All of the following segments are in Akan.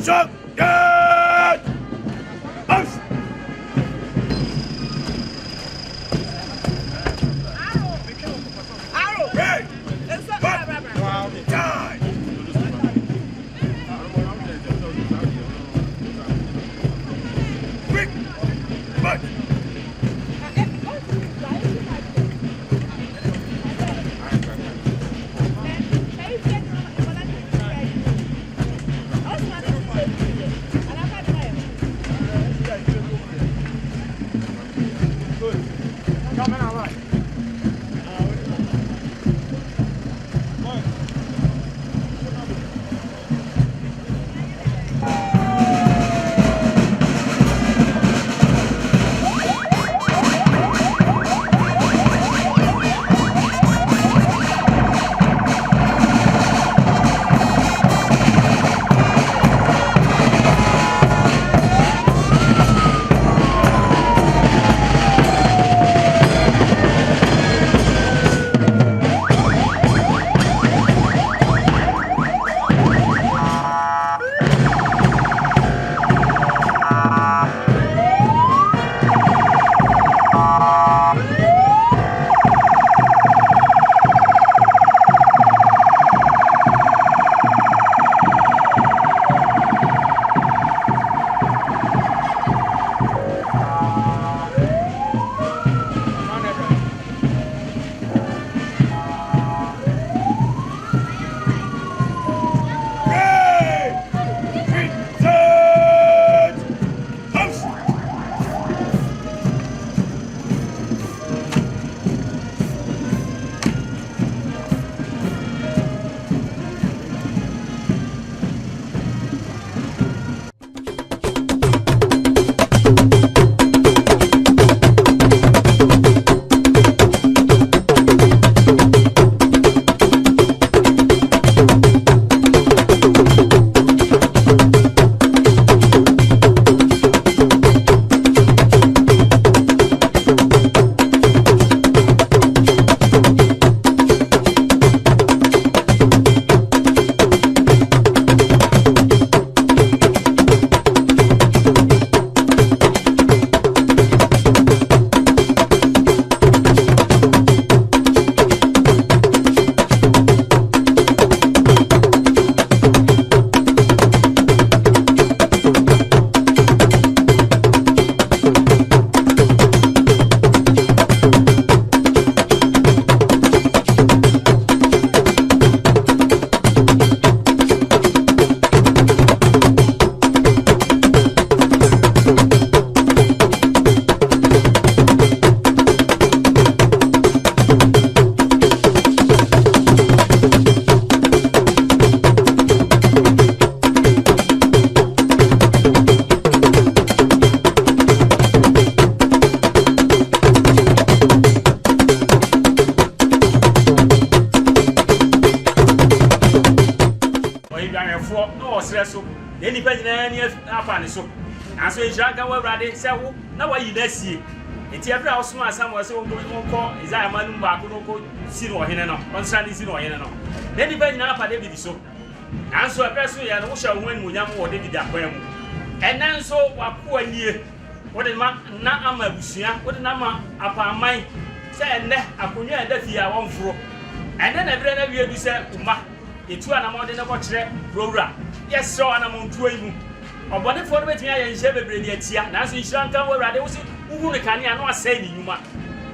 Shut down! Us! Hey! Die! Quick! March! Apaah so. And so Janka were ready, so now you next year. It's every house, my son was so good. Is I a man who see no hidden on Sunday, see no hidden. Then depending on Apaah David so. And so a person and shall win with young or David Apaah. And then so what poor year. What is my Nama Busia, what is Nama Apaah mine? Say, and then I could hear that here one fro. And then every year we say, Uma, it's one amount in the watch program. Yes, so I'm on 2. Or what if for me and Shabby Brady, Nancy Shanka were ready, who can I not say you ma?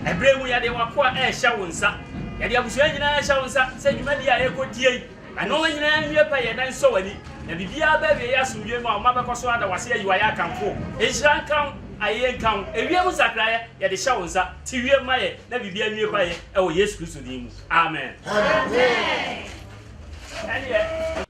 A brave we had a quite air showinsa. And you was saying I shall say you may a good dear. I know when you pay and then so any. And if you are baby, yes, you my mother Coswada was here, you are come for. It shall come, I ain't come. If you was a cry, yet the showinsa, till you may never be a nearby. Oh, yes, Christian. Amen. Amen. And yet.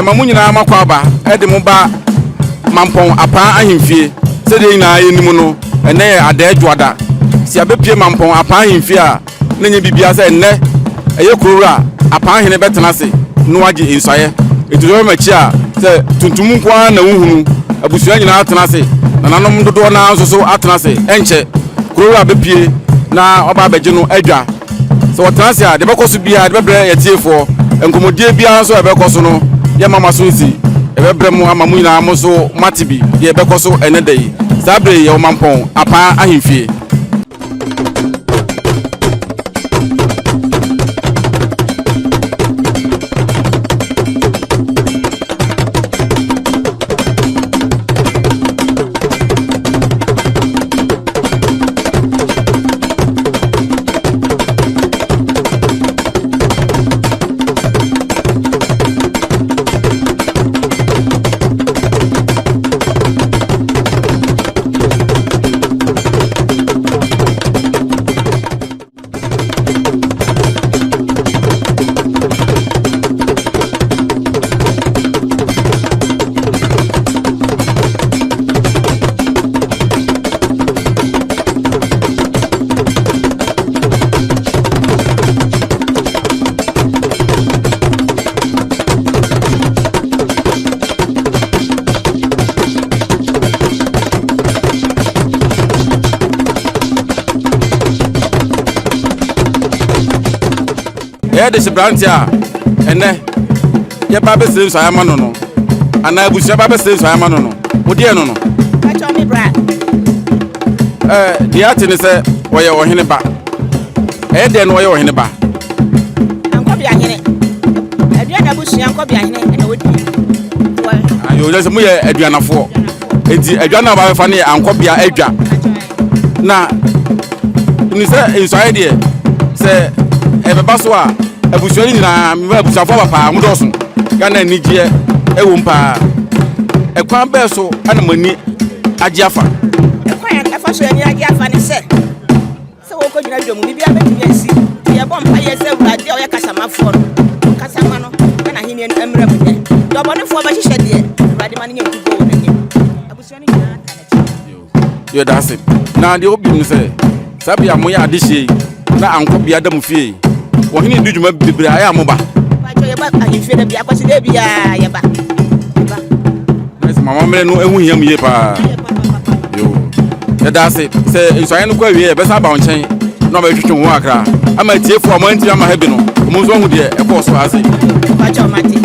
mamu nyina makwa aba ede mo ba mampon Apaah ahemfie se de nyina yenimu no ene ada adwoada si abepie mampon Apaah ahemfie a nenye bibia se enne eye kurura Apaahene betena se no age insaye etudo machi a se tuntum kwa na wuhunu abusua nyina atena se na nanom dodo na nsoso atena se enche kurura bepie na oba beje no adwa so watena se a de bekoso bia de bebre yetiefo enkomodie bia so ebekoso no ye mama so nsi ebebre mu amamu nyina amoso matibi ye bekoso enedei sabre ye mampon Apaah ahemfie de Sibrantia ene ye ba be save so ayama no no ana abusia ba be save so ayama no no odi eno no acho mi bra di ati ne se woye ohene ba de no woye ohene ba Ankobeahene aduana abusia Ankobeahene ene wodi ayo le se mu ye aduanafo enti aduana ba fa ne Ankobea adwa na ni se inside there se ebeba so a abusuani nyina me abusafo papa mudoso Ghana nigye ewo mpa ekwan be so ana mani agiafa ekwan afa so ani agiafa ne se wo ko gyina dwom bibia betumi asi ye bom pa ye se urade o ye kasamafo no kasama no na hini emre mu de dobonefo ba hihye de urade ma ne nkugo na nyim abusuani nyina tanachi yo that's it na de obi mu se sabi amoya adehye na Ankobea da mu fie wohini duduma bibira aya moba bacho ye ba ahimfie da bia kwasi da bia ye ba nice mama mere no ehu hiam ye pa yo that's it se insoye no kwa wie be sa ba onchen no ba twetwe ho akra ama tiefo ama anti ama ha bi no mo zo hu de e ko so ase bacho mate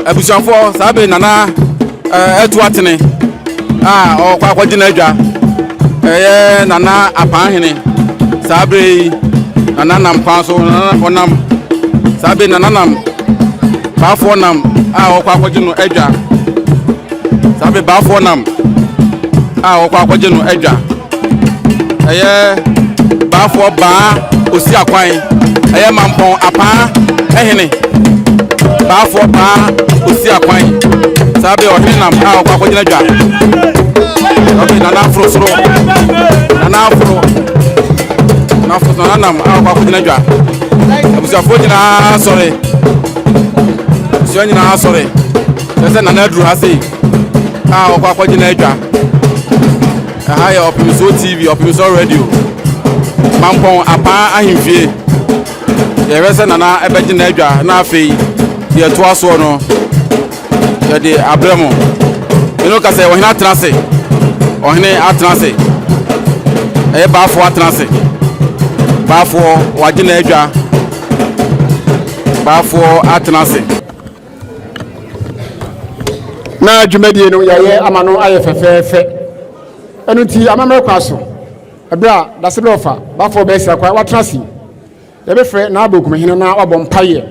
abusuafo sabe nana etu atene okwa kwagina adwa nana Apaahene sabe nana nam kwanso nana onam sabe nana nam baafo nam okwa kwagino adwa sabe baafo nam okwa kwagino adwa baafo ba osi akwan mampon Apaahene baafo ba osi akwan sabe ohene nam okwa kwagina adwa sabe nana afro soro nana afro nana nam okwa kwagina adwa abusuafo nyina sorry abusuafo nyina sorry ese nana aduru ha sei okwa kwagina adwa aha yɛ Opemsuo TV Opemsuo radio mampɔn Apaah ahemfie yɛhwɛ sɛ nana ɛbɛgye na adwa na afei deɛ toa soɔ no yɛde abrɛ mo ɛno ka sɛ ɔhene atena ase ɔhene atena ase ɛyɛ baafoɔ atena ase baafoɔ wagye na adwa baafoɔ atena ase na dwumadie no yɛyɛ ama no ayɛ fɛfɛɛfɛ ɛno nti amammerɛ kwa so ɛberɛ a dasebere ɔfa baafoɔ bɛɛsira kwa watena ase yɛbɛfrɛ na Abokumhene na wabɔ mpayɛ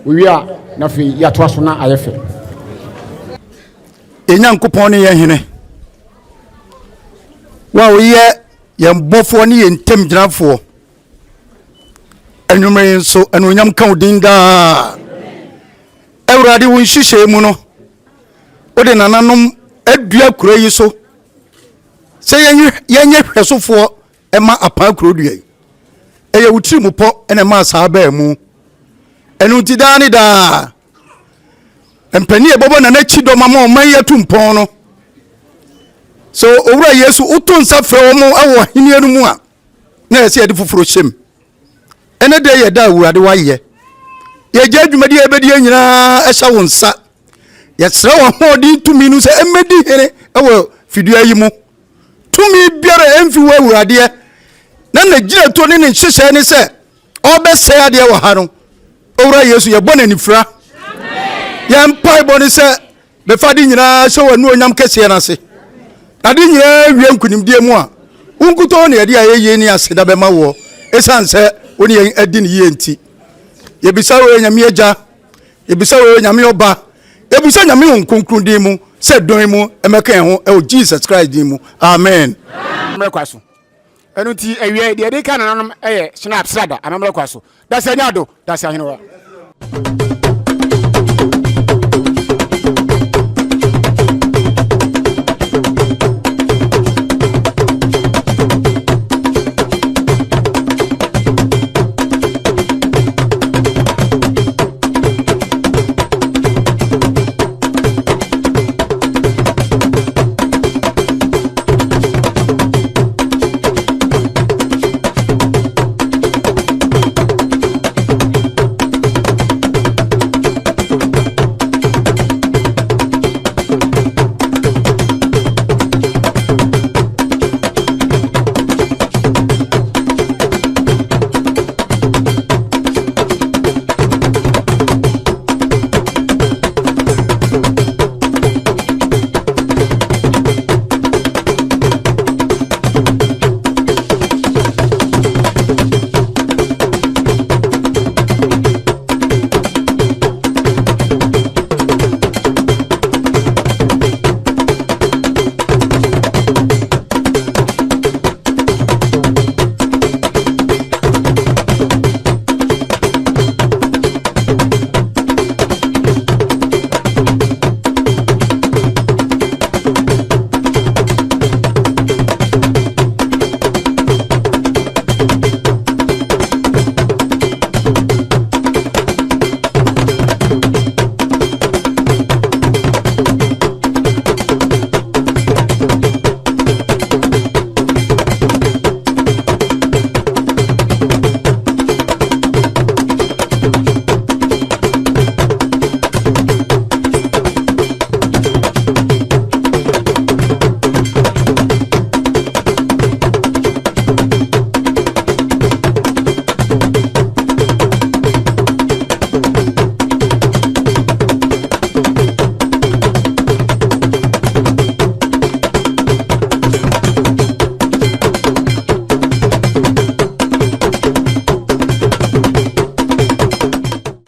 owie a na afei yɛatoa so na ayɛ fɛ Nyankopɔn ne yɛn hene wa woyɛ yɛn bɔfoɔ ne yɛn ntam gyinafoɔ anwumere nso anuonyam ka wo din daa Awurade wo nhyehyɛ mu no wode nananom adua kuro yi so sɛ yɛnyɛ hwɛsofoɔ ɛma Apaah kuro dua yi ɛyɛ wo tiri mu pɔ ɛna ma saa baa mu ɛno nti daa ne daa mpani ɛbɔbɔ na n'akyi dɔm ama ɔman yɛ to mpɔn no so owura Yesu woto nsa frɛ wɔn awɔ henia no mu a na yɛsɛ yɛde foforo hyɛm ɛne de yɛ da Awurade wayɛ yɛgya adwumadi yɛbɛdi nyinaa ɛhyɛ wo nsa yɛsrɛ wɔn hoɔden tumi no sɛ ɛmmɛdi hene ɛwɔ fidua yi mu tumi biara ɛmfi wɔ Awuradeɛ na gyina to ne nhyehyɛ ne sɛ ɔbɛsɛe adeɛ wɔ ha no owura Yesu yɛbɔ n'anifira yɛn mpaebɔ ne sɛ bɛfa de nyinaa hyɛ wɔ anuonyam kɛseɛ no ase na de nyinaa wie nkonimdie mu a wonkutɔ ne yɛde a yɛyie ne ase da bɛma wɔ ɛsiane sɛ wo ne yɛn adi ne yie nti yɛbisa wɔ Nyame Agya yɛbisa wɔ Nyame Ɔba yɛbisa Nyame wo nkonkron din mu sɛ dɔn mu ɛmɛka yɛn ho ɛwɔ Jesus Christ din mu amen amammerɛ kwa so ɛno nti awie deɛ de ka nananom ɛyɛ snap srada amammerɛ kwa so dasɛ nyado dasɛ ahenewa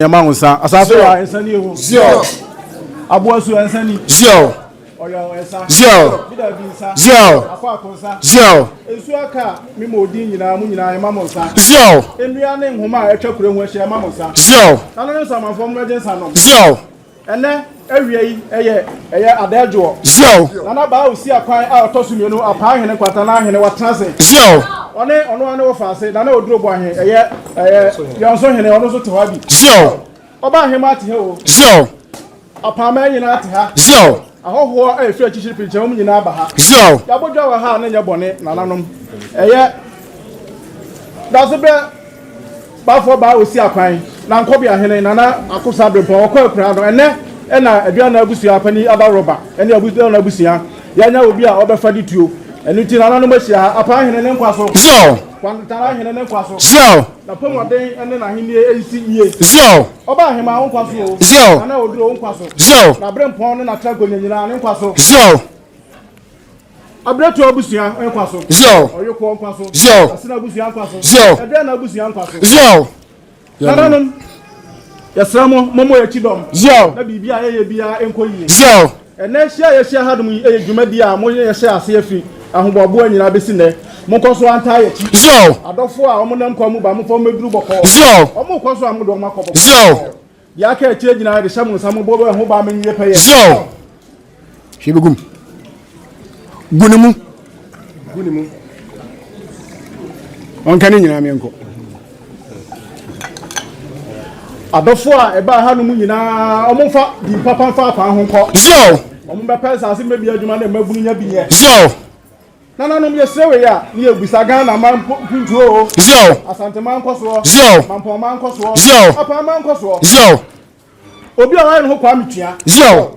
Yamangusa, Asafia, and Sunny, Zio, Abuasu and Sunny, Zio, Zio, Zio, Zio, Suaka, Mimodin, Muna, Mamosa, Zio, and we are named Homa, a chocolate when she Mamosa, Zio, and then some from Regent Zio, and then every Adejo, Zio, and about see a quiet out of you know, Apaah and Quatana and what transit, Zio. On one of us, I know Drew Boy, you're also here also to have you. So, about him at you. So, Apaah, you know, so, ahoho e fi achichiri pinche mu nyina aba ha Zio. ya bodwa wa ha na nya bone nananom eye dasebe bafo ba osi akwan na Ankobeahene nana akosa brempo okwa akura no ene na aduana abusia apani aba roba ene abusia na abusia yanya obi a obefa dituo enu ti nananom ahia Apaah ne nkwaso Zio. kwantara hene ne nkwaso Zio. na pomoden ene na henie ensi yie Zio. oba ahema nkwaso Zio. na oduro nkwaso Zio. na brempo ne na trago nyina ne nkwaso Zio. abretu abusia nkwaso Zio. oyoko nkwaso Zio. asina abusia nkwaso Zio. ebe na abusia nkwaso Zio. nananom yasramo momo Yiadom Zio. na bibia ye bia enkoyie Zio. ene hia hadum ye dwumadi a mo ye hia ase afi ahobobo anyina besi ne mo koso anta ye chi Zio. adofo a omo nam kwa mu ba mo fo meduru boko Zio. omo koso amodo omo akọ boko Zio. ya ka eche nyina de shamu samu bobo ho ba menye peye Zio. Shibugum. Gunimu. Onkani nyina mienko. adofo a eba hanum nyina omo fa di papa fa apa ho nko Zio. omo be pesa ase mebi adwuma na mabunu nya biye Zio. nananom ye sewe ya ni egusa Ghana man puntuo Zio. asante man koso Zio. mampo man koso Zio. Apaah man koso Zio. obi a wa no kwa mitua Zio.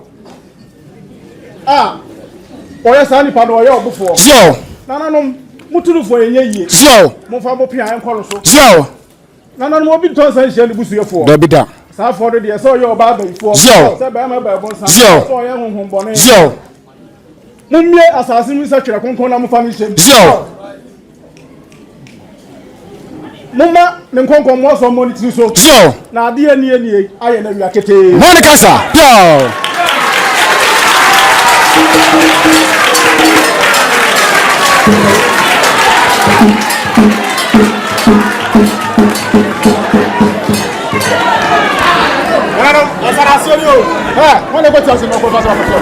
oya sani pa no oya obufo Zio. nananom mutulufo yenye yie Zio. mo fa bo pia enkolo so Zio. nananom obi ton san hye ne busuyefo Dabida. sa for de so oya oba ba ifo Zio. se ba ma ba bon san Zio. so oya honhom bone Zio. mummie asase mu sa twere konkon na mo fa mi hyem Zio. mumma ne konkon mo so mo ni tiri so Zio. na ade ani aye na wi akete Monica sa. Yo. Bueno, asara serio wọ́n lè kó tí a ṣe mọ́ kó bá sọ fún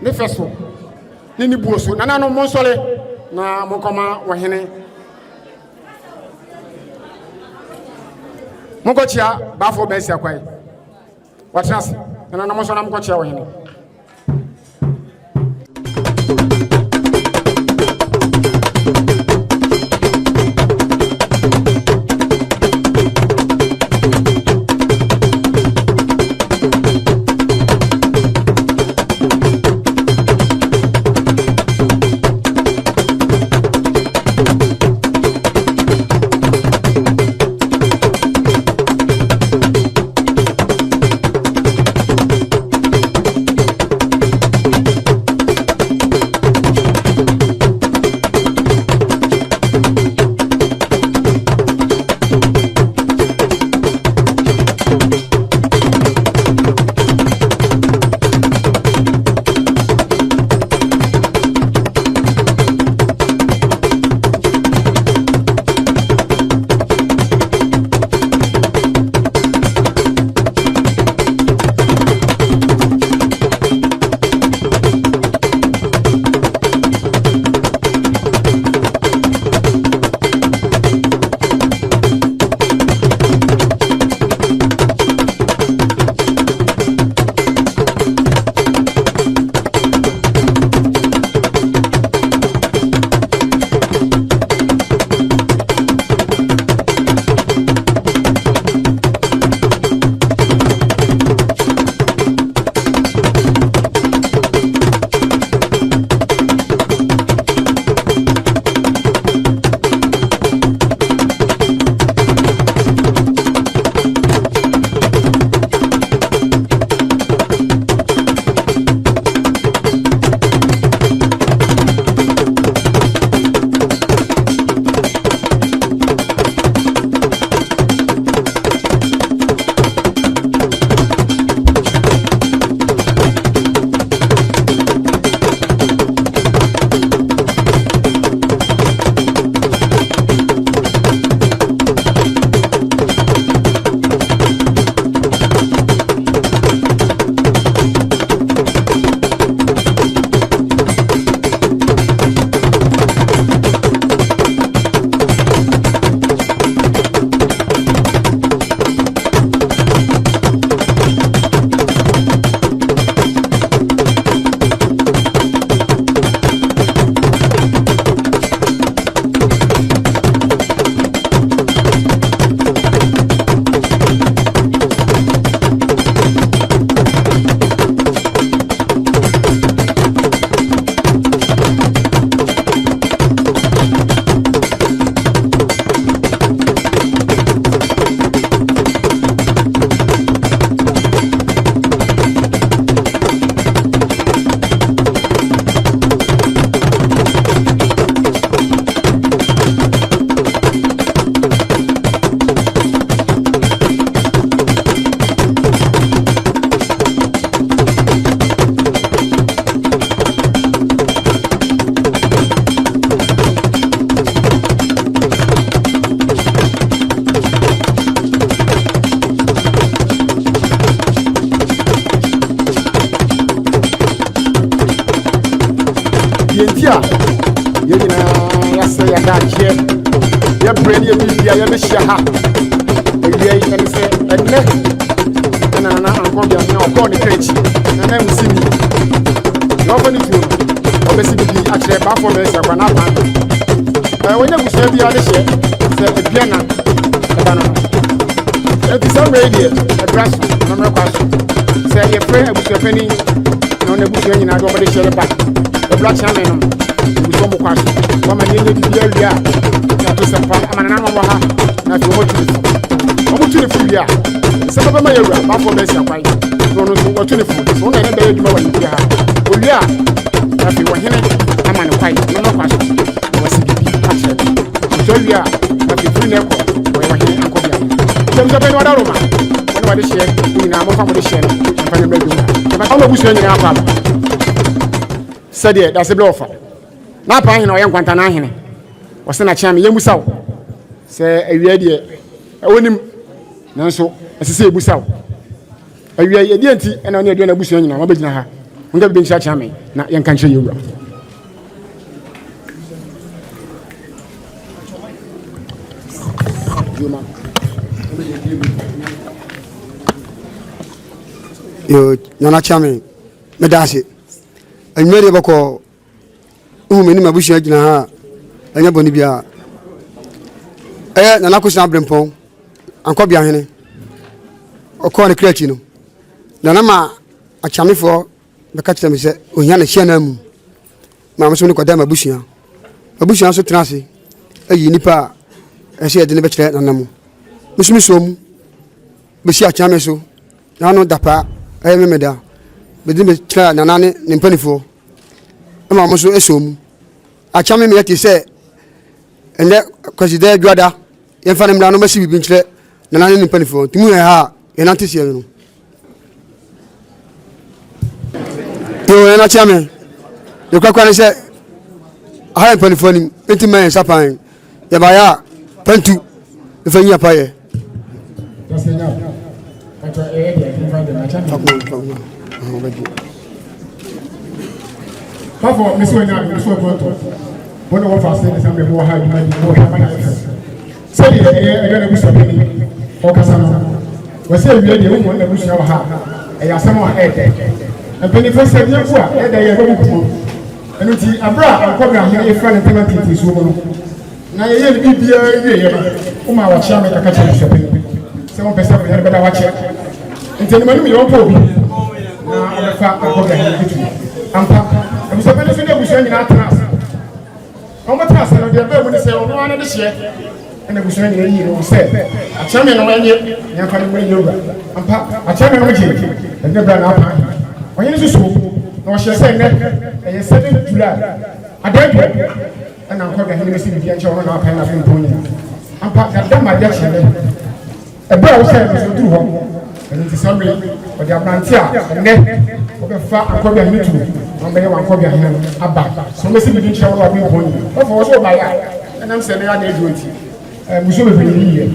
ne fɛ so ne ne buo so nana no mo nsɔre na mo kɔma wɔhene mo kɔkyia baafo bɛsi akwan wɔtena ase nana no mo nsɔre na mo kɔkyia wɔhene yɛnyina yɛsɛ yɛdaakyeɛ yɛbrɛ ne yɛbibia yɛbɛhyia ha awia yi ɛne sɛ ɛnɛ ɛna nana Ankobeahene ɔkɔɔ ne krakyi nana musimi na ɔfa ne tuo no ɔbɛsi bibi akyerɛ baafoɔ bɛɛsi akwa na Apaah wɔnyɛ busua biara de hyɛ sɛ abia na ɛda no ɛti sɛ mmerɛ deɛ ɛdra so na mmerɛ kwa so sɛ yɛfrɛ abusuapani na ɔno abusua nyinaa de ɔmɔde hyɛ ne ba ɛbra kyerɛ me no abusua mo kwa so wɔma ne ɛnyɛ bibia wie a na to sɛ mpa ama nana no wɔ ha na afei ɔmɔtu ne fo wie a sɛ bɛbɛma yɛwura baafoɔ bɛɛsi akwan na ɔno nso wɔtu ne fo so wo na ɛne bɛyɛ adwuma wɔ ne fie ha owie a na afei wɔhene ama ne kwae na ɔno kwa so na wɔsi bibi akyerɛ ɔtɔ wie a na afei firi ne ɛkɔ wɔyɛ wɔhene Ankobeahene sɛ bɛni wɔda roma wɔne wɔde hyɛ nyinaa mɔfa mɔde hyɛ no mfa ne mmerɛ dwuma ɔma abusua nyinaa akɔ aba sɛdeɛ dase berɛ wɔfa na Apaah ahene ɔyɛ nkwantana ahene wɔsɛ na kyea me yɛmmusa wo sɛ awia deɛ ɛwɔ nim nanso ɛsɛ sɛ yɛbusa wo awia yɛdeɛ nti ɛna ɔne aduane abusua nyinaa wɔbɛgyina ha wonka bibi nkyerɛ kyea me na yɛnka nkyerɛ yɛwura yo nana chame me dase anwere bako meni mabusua gina ha anya boni bia nana ko sna brempon Ankobeahene okọ ne krachi no nana ma achamefo be ka kire me se ohia na hia na mu ma so ne koda mabusua so trase ayi nipa ese de ne be kire nana mu musumi so mu be si achame so na no dapa ayi memeda be di me kire nana ne mpanifo ma mo so esom achame me yati se ene kwasida adwada yemfa ne mra no masi bibi kire nana ne mpanifo timu ha enante sie no yo ena chame de kwakwa ne se ha mpanifo ni enti man sapan ya ba ya pantu ifanya paye Bafo meso nya meso tonto bona wo fa se ne sambe mo ha duma di mo ha mana se di e na busa bi o kasa no wo se wi de wo mo na busa wa ha e ya sam wa e de empeni fo se dia fu a e de ye ba bu enu ti abra Ankobeahene e fa ne tema titi so mo no na ye ye bi bia wie ye ba o ma wa chia me kaka cha so pe se mo pesa ko ye be da wa chia nteni manu mi yo po bi na o fa Ankobeahene bitu ampa so pele so ne busua nyina atras omo tras no de ba mu ne se ono ana de hye na busua nyina yi no se achame no anye nya fa ne mu yoga ampa achame no je de bra na Apaah onye ne so na o hye se ne e 7 July adagwe na Ankobeahene ne se bi anche ono na Apaah na fem ponya ampa da ma ya chele e bra o se no duru ho enti samre o de abranti a ne o be fa Ankobeahene tu Ambe ya Ankobeahene aba so mesi bi nkyerɛ wo abi boni o fo so ba ya enam se ne ya na edu nti muso be bi yiye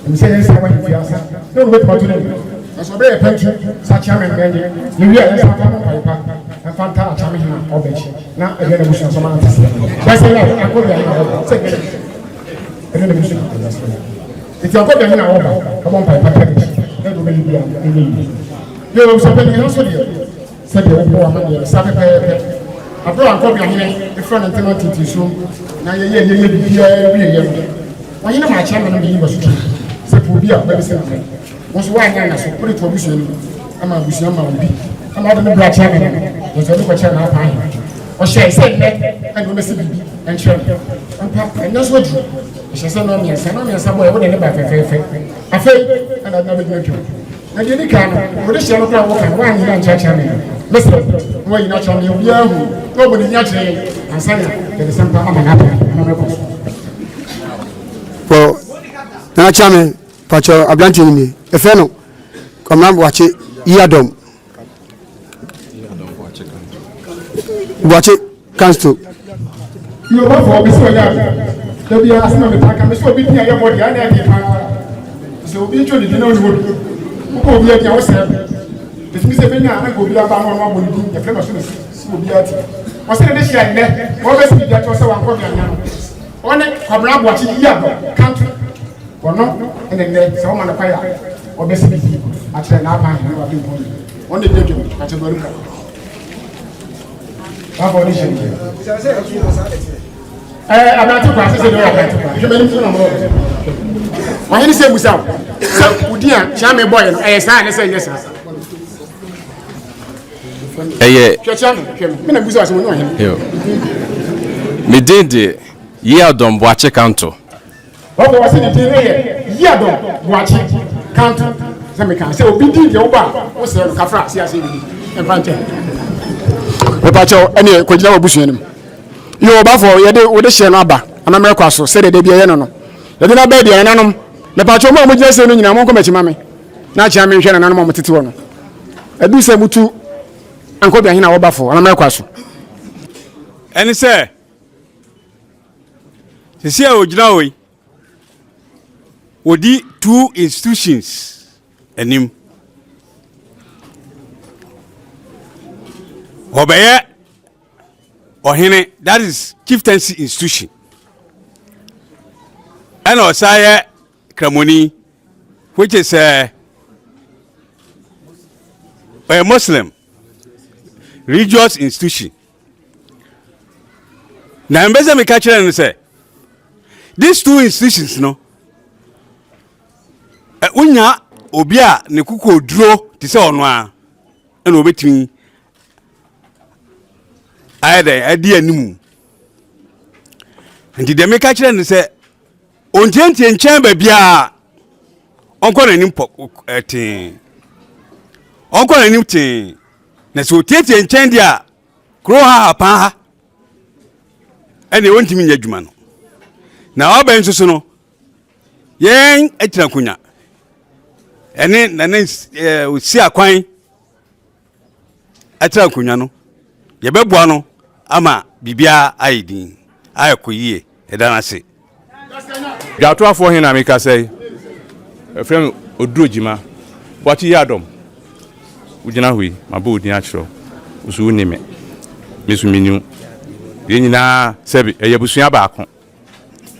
mi se yensa wa fi asa no we patu ne so be pentu sa chairman ngene ni wi ya sa fa mo paipa fanta a chairman na obechi na ebe na muso so ma ntase ba se ya Ankobeahene se ke ene ne muso iti Ankobeahene na oba ka mo paipa ka ne do be bia ni yo so be ni so dia said the war man sabe pe abro Ankobeahene e friend ntema titi so na ye bibia wie ye no wonye na ma cha no bi basu se po bi a ba se na mo so wa nya na so put to busu ni ama busu ama obi ama de no bra cha na no so ko cha na Apaah o she se ne and no se bibi en chere ampa en so du she se no mi sa boy wo de ne ba fe afei ana na be do na de ni ka no wo de she no kra wo kan wa nya ncha cha me listen wo yi na cha me obi ahu no bo ni nya chere ansanya de sampa ama na Apaah na me ko po na chame pacho ablanti ni efe no komna wache Yiadom wache Kanto yo ba fo be so ya de bia asema me taka me so bi tia ye body ana e pa so obi cho ni na oni wo ko obi e tia wo se If Mr. Benya and go be a bang on one will be a flame of Subiati. Was it this year? Always be that was one copy. On it, I'm watching Yiadom, country. Or no, and then someone on fire. Or basically, actually, now I have been on the day at a Boruka. How about this? I'm not too fast. Why did you say Musa? So, would you charm a boy? I say yes. Me did the Yiadom Boakye Kanto. What was it? Yiadom Boakye Kanto. Some say, we did your bar. What's the Cafra? See, I see, and Pante. Papacho, any Kojala Bushin. You are for Yede with the Shenaba, and America, so said they be a no. You did not baby and anum. The Pacho would just say, you know, won't come at mammy. Not Jamie and an animal to one. I do say, Mutu Ankobeahene our buffalo, and America. And he said, see how you would the two institutions and him. Opemsuo Ohene, that is chieftaincy institution. And also Kramoni, which is a Muslim religious institution. Now, I'm me catch and say these two institutions, no. Unya obia ne kuko duro ti se ono a na obetimi ayede adi animu nti de me catch and say ontientie nchen ba bia onko nanim tin onko nanim tin na so tietie nchen dia kro ha Apaah ene wontimi nya dwuma no na oben so no yen atira kunya ene na si akwan atira kunya no ye beboa no ama bibia aidin ayekoyie edana se Gato afọ hin na meka say efrem odurojima Boakye Yiadom ugina hui mabo odin achro usu unime mesu minu ye nyina sebi eyabusua baako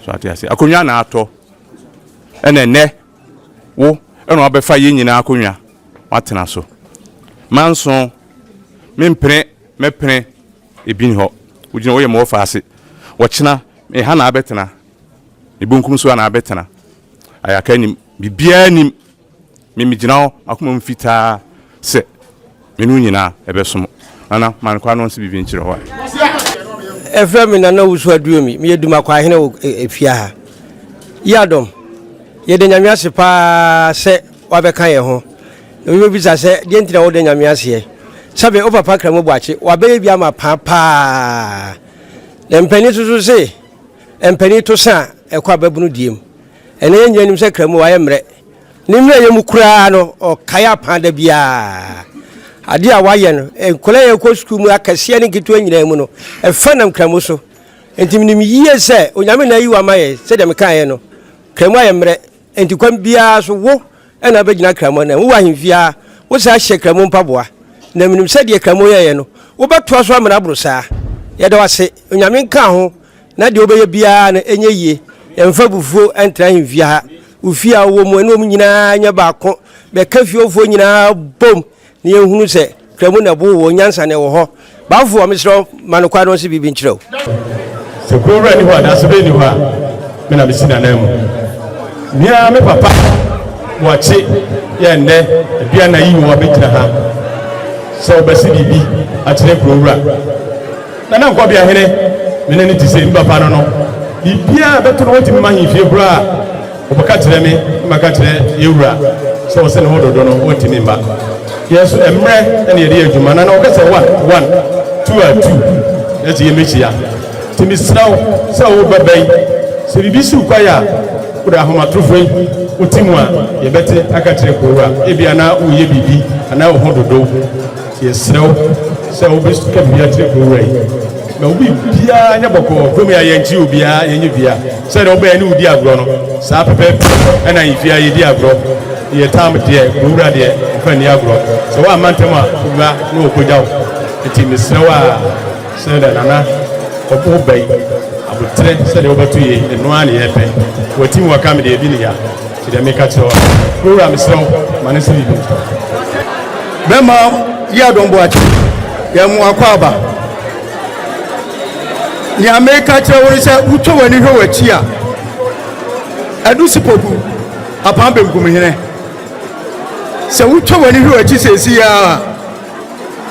so atiase akonwa na ato ene wo eno abefa ye nyina akonwa watena so manso mepre ebin ho ugina wo ye mo faase wo kina me ha na abetena ibunkum so na abetena ayaka nim bibia nim mimigina akoma mfita se menu nyina ebesom ana mankwa no nsi bibi nchire ho efrem na wusu aduomi me yeduma kwa hene efia ha Yiadom yede nyamiase pa se wabeka ye ho we bisa se de ntina wo de nyamiase sabe o papa kramo Boakye wabe bia ma pa empani susu se empani to sa ekwa babunu diem ene yenyenim se kramo wa ye mre nimre ye mukura no o kaya panda bia ade a waye no enkola ye ko school mu akase ne gitu nyina mu no efanam kramo so entinim yiye se onyame na yiwa maye se de meka ye no kramo aye mre entikwam bia so wo ena begina kramo na wo ahemfia wo sa hye kramo mpaboa na minim se de kramo ye no wo beto so amra brusa ye de wase onyame nka ho na de obeye bia na enye yie emfa bufuo entra ahemfia ha ufia wo mu eno nyina nya baako be kafio nyina bom ni ehunu se kramo na bo wo nyansa ne wo ho baafo o mesro manokwa no se bibi nkyerɛw se ko ra ni ho da se be ni ho a me na bisi na namu mia me papa Boakye ye nne bia na yi wo betira ha so basi bibi a kyerɛ prowura na Ankobeahene me ne ti se papa no bibia beto no wotimi mahimfie bra obaka kyerɛ me maka kyerɛ yewura so wo se ne hododo no wotimi mba yes emre ene yede adwuma na wo kasa 1 2 2 eti yemechia timi sraw sa wo babai se bibi su kwaya wo da homa trofoi otimu a yebete aka kyerɛ prowura ebia na wo ye bibi ana wo hododo yesraw sa wo bestu ka bia kyerɛ prowura na obi bia nya boko komi ayenchi obia yenye bia se na oba ni udi agro no sa pepe na ifia yedi agro ye tam de wura de fa ni agro so wa mantem a wura no okogya wo enti misrewa se da nana obo bai abutre se de obetu ye eno ani yepe wati wa kam de bi ni ya ti de meka tro wura misrew mane se bi bema Yiadom Boakye ya mu akwaba ni America tro se utwo wani hwe wachi a adu sipoku Apaah Ankobeahene se utwo wani hwe wachi sesi ya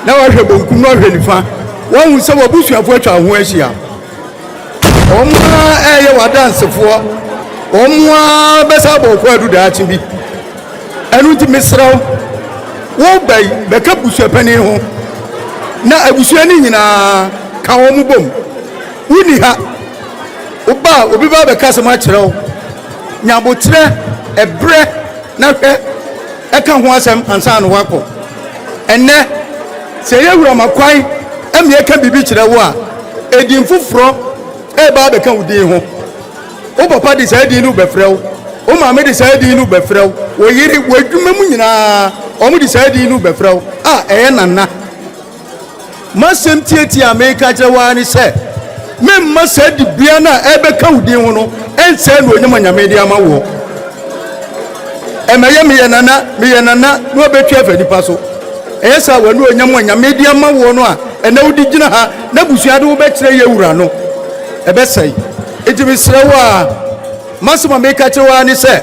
na wa hwe bonkum no hwe nifa won se wo busuafo atwa ho ahia omwa eye wadansefo omwa besa boko adu da achi bi enu ti misraw wo bai beka busuapani ho na abusuani nyina ka wo mu bom wuni ha oba obi ba beka se ma kyerɛw nyabotre ebre na hwɛ eka ho asɛm ansa no wakɔ enne se yewura makwan emie ka bibi kyerɛwo a edin foforo e ba beka wudin ho o papa de sa edin no bɛfrɛw o maame de sa edin no bɛfrɛw wo yiri wo adwuma mu nyina o mu de sa edin no bɛfrɛw a ɛyɛ nana masɛm tietia America kyerɛwa ni sɛ memma sa di bia na ɛbɛka wudin ho no ɛnsɛ no onyama nyame de ama wo ɛmɛyɛ meyɛ nana no obetwa fa nipa so ɛyɛ sa wanu onyama nyame de ama wo no a ɛna wudi gyina ha na busua de wo bɛkyerɛ yɛ wura no ɛbɛsɛi ejimi srɛwo a masɛm America kyerɛwa ni sɛ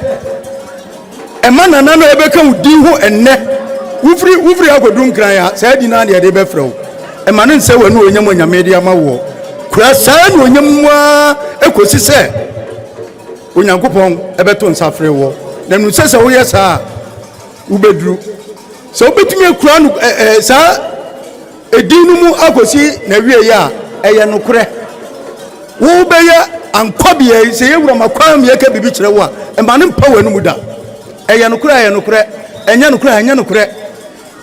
ɛma nana no ɛbɛka wudin ho ɛnnɛ wufiri akodu nkran ya sa di na de bɛfrɛ wo ɛma no nsɛ wanu onyama nyame de ama wo kura saa no onyamwa ekosi sɛ onyankopɔn ɛbɛto nsafre wo na nu sɛ wo yɛ saa ubedru sɛ obetumi akura no saa edin no mu akosi na wie ya ɛyɛ no korɛ wo bɛyɛ Ankobeahene sɛ yewura makwan me yɛka bibi kyerɛ wo a ɛma no mpa wanu mu da ɛyɛ no korɛ ɛnyɛ no korɛ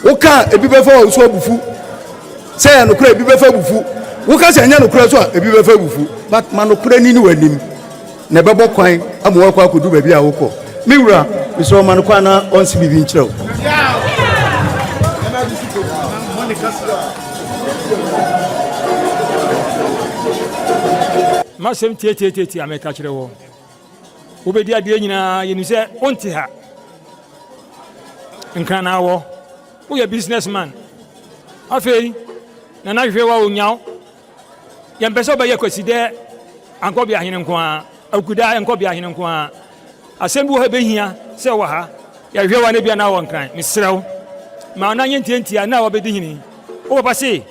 wo ka ebi bɛfa wo so abufu sɛ ɛyɛ no korɛ ebi bɛfa abufu wo ka sɛ ɛnyɛ no korɛ so a ebi bɛfa abufu but ma no korɛ ni wanim na bɛbɔ kwan ama wakɔ akodu baabi a wokɔ me wura misɛ ɔma no kwan na ɔnsi bibi nkyerɛ wo masɛm tietie America kyerɛ wo wobɛdi adeɛ nyinaa yɛnim sɛ wonte ha nkrana wɔ woyɛ businessman afei na na hwehwɛ wa onyaw yɛmpɛ sɛ wobɛyɛ kwasidɛ Ankobeahene nko a akuda Ankobeahene nko a asɛm bi wɔ ha bɛhia sɛ wɔ ha yɛhwehwɛ wa ne bia na wɔ nkran mesrɛ wo ma na nyɛntiantia na wɔbɛdi hene wo papa se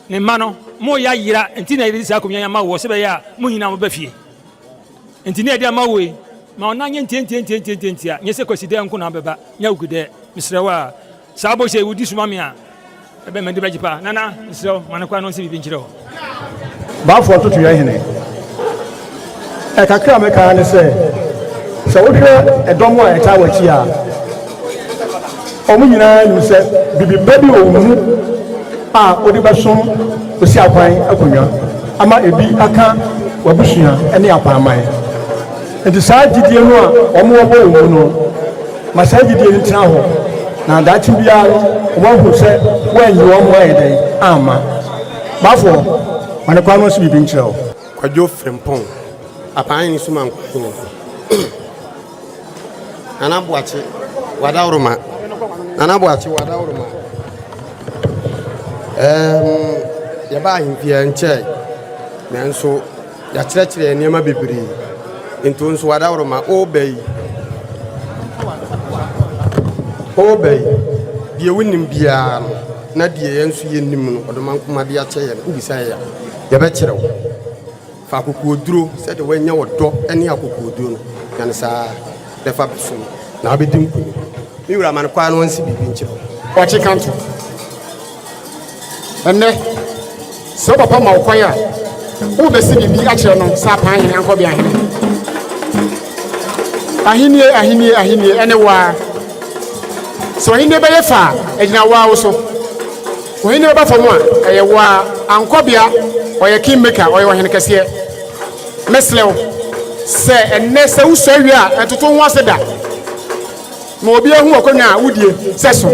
ne ma no mo ya yira enti na yiri sa komnya ma wo se be ya mo hina mo ba fie enti na dia ma wo ma ona nye enti nye se kwaside nko na beba nya ugude misrewa sa bo se wudi suma me a ebe me de bajipa nana misrewa manakwa no se bibi nkire ho ba fo to ya hene e kakra me ka ne se wo hwe edom a eta wachi a omu nyina ni se bibi baby o mu a odi basom osi akwan akonwa ama ebi aka wabusua ene apaman enti saa gidie no a omo obo wo no ma saa gidie ni tena ho na dachi bia wo hu se wanyi wo mo ayedai ama bafo mane kwa no so bibi nkyerɛw kwadwo frempon apan ni suma nkwo ana boache wadawroma yaba ahimfia nkyɛ nanso ya kyerɛkyerɛ nneɛma bebree nto nso wadawroma obey die wonim bia no na die yenso yenim no ɔdɔman kuma de akyɛ yɛ no ubisa yɛ yɛbɛkyerɛw fa akokoduro sɛ de wanya wɔdɔ ɛne akokoduro no yan saa defa bisom na abedim ku mi wura man kwa no nsi bibi nkyerɛw wachi Kanto enne so papa ma okwan a wo besi bibi a kyerɛ no sa Apaah Ankobeahene ahenie ene wa so ahenie bɛyɛ fa agina wa wo so ahenie ba fa mu a ɛyɛ wa Ankobea ɔyɛ kingmaker ɔyɛ ɔhene kɛseɛ meslew sɛ enne sɛ wo so awie a ɛtoto ho aseda ma obi ehu okonya wudie seso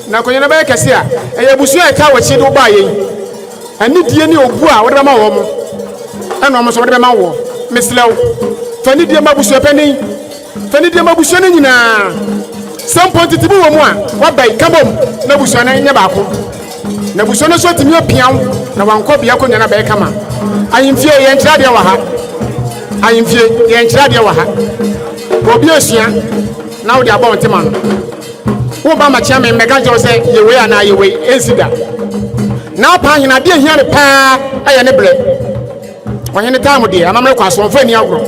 na konya na ba kese a eye busu e ka wachi do ba yen ani die ni obu a wode ma wo mo eno mo so wode ma wo meslew fani die ma busu pani fani die ma busu ne nyina samponti tibu wo mu a wa bai kabom na busu na nya ba ko na busu no so timi opian na wanko bia konya na ba kama ayimfie ye ntra de wa ha ayimfie ye ntra de wa ha obi osua na wo de abon tema no wo ba ma chia me mega jo se ye we ana ye we ensida na pa hina de hia ne pa aye ne bre ohene time de amamre kwa so mfa ni agro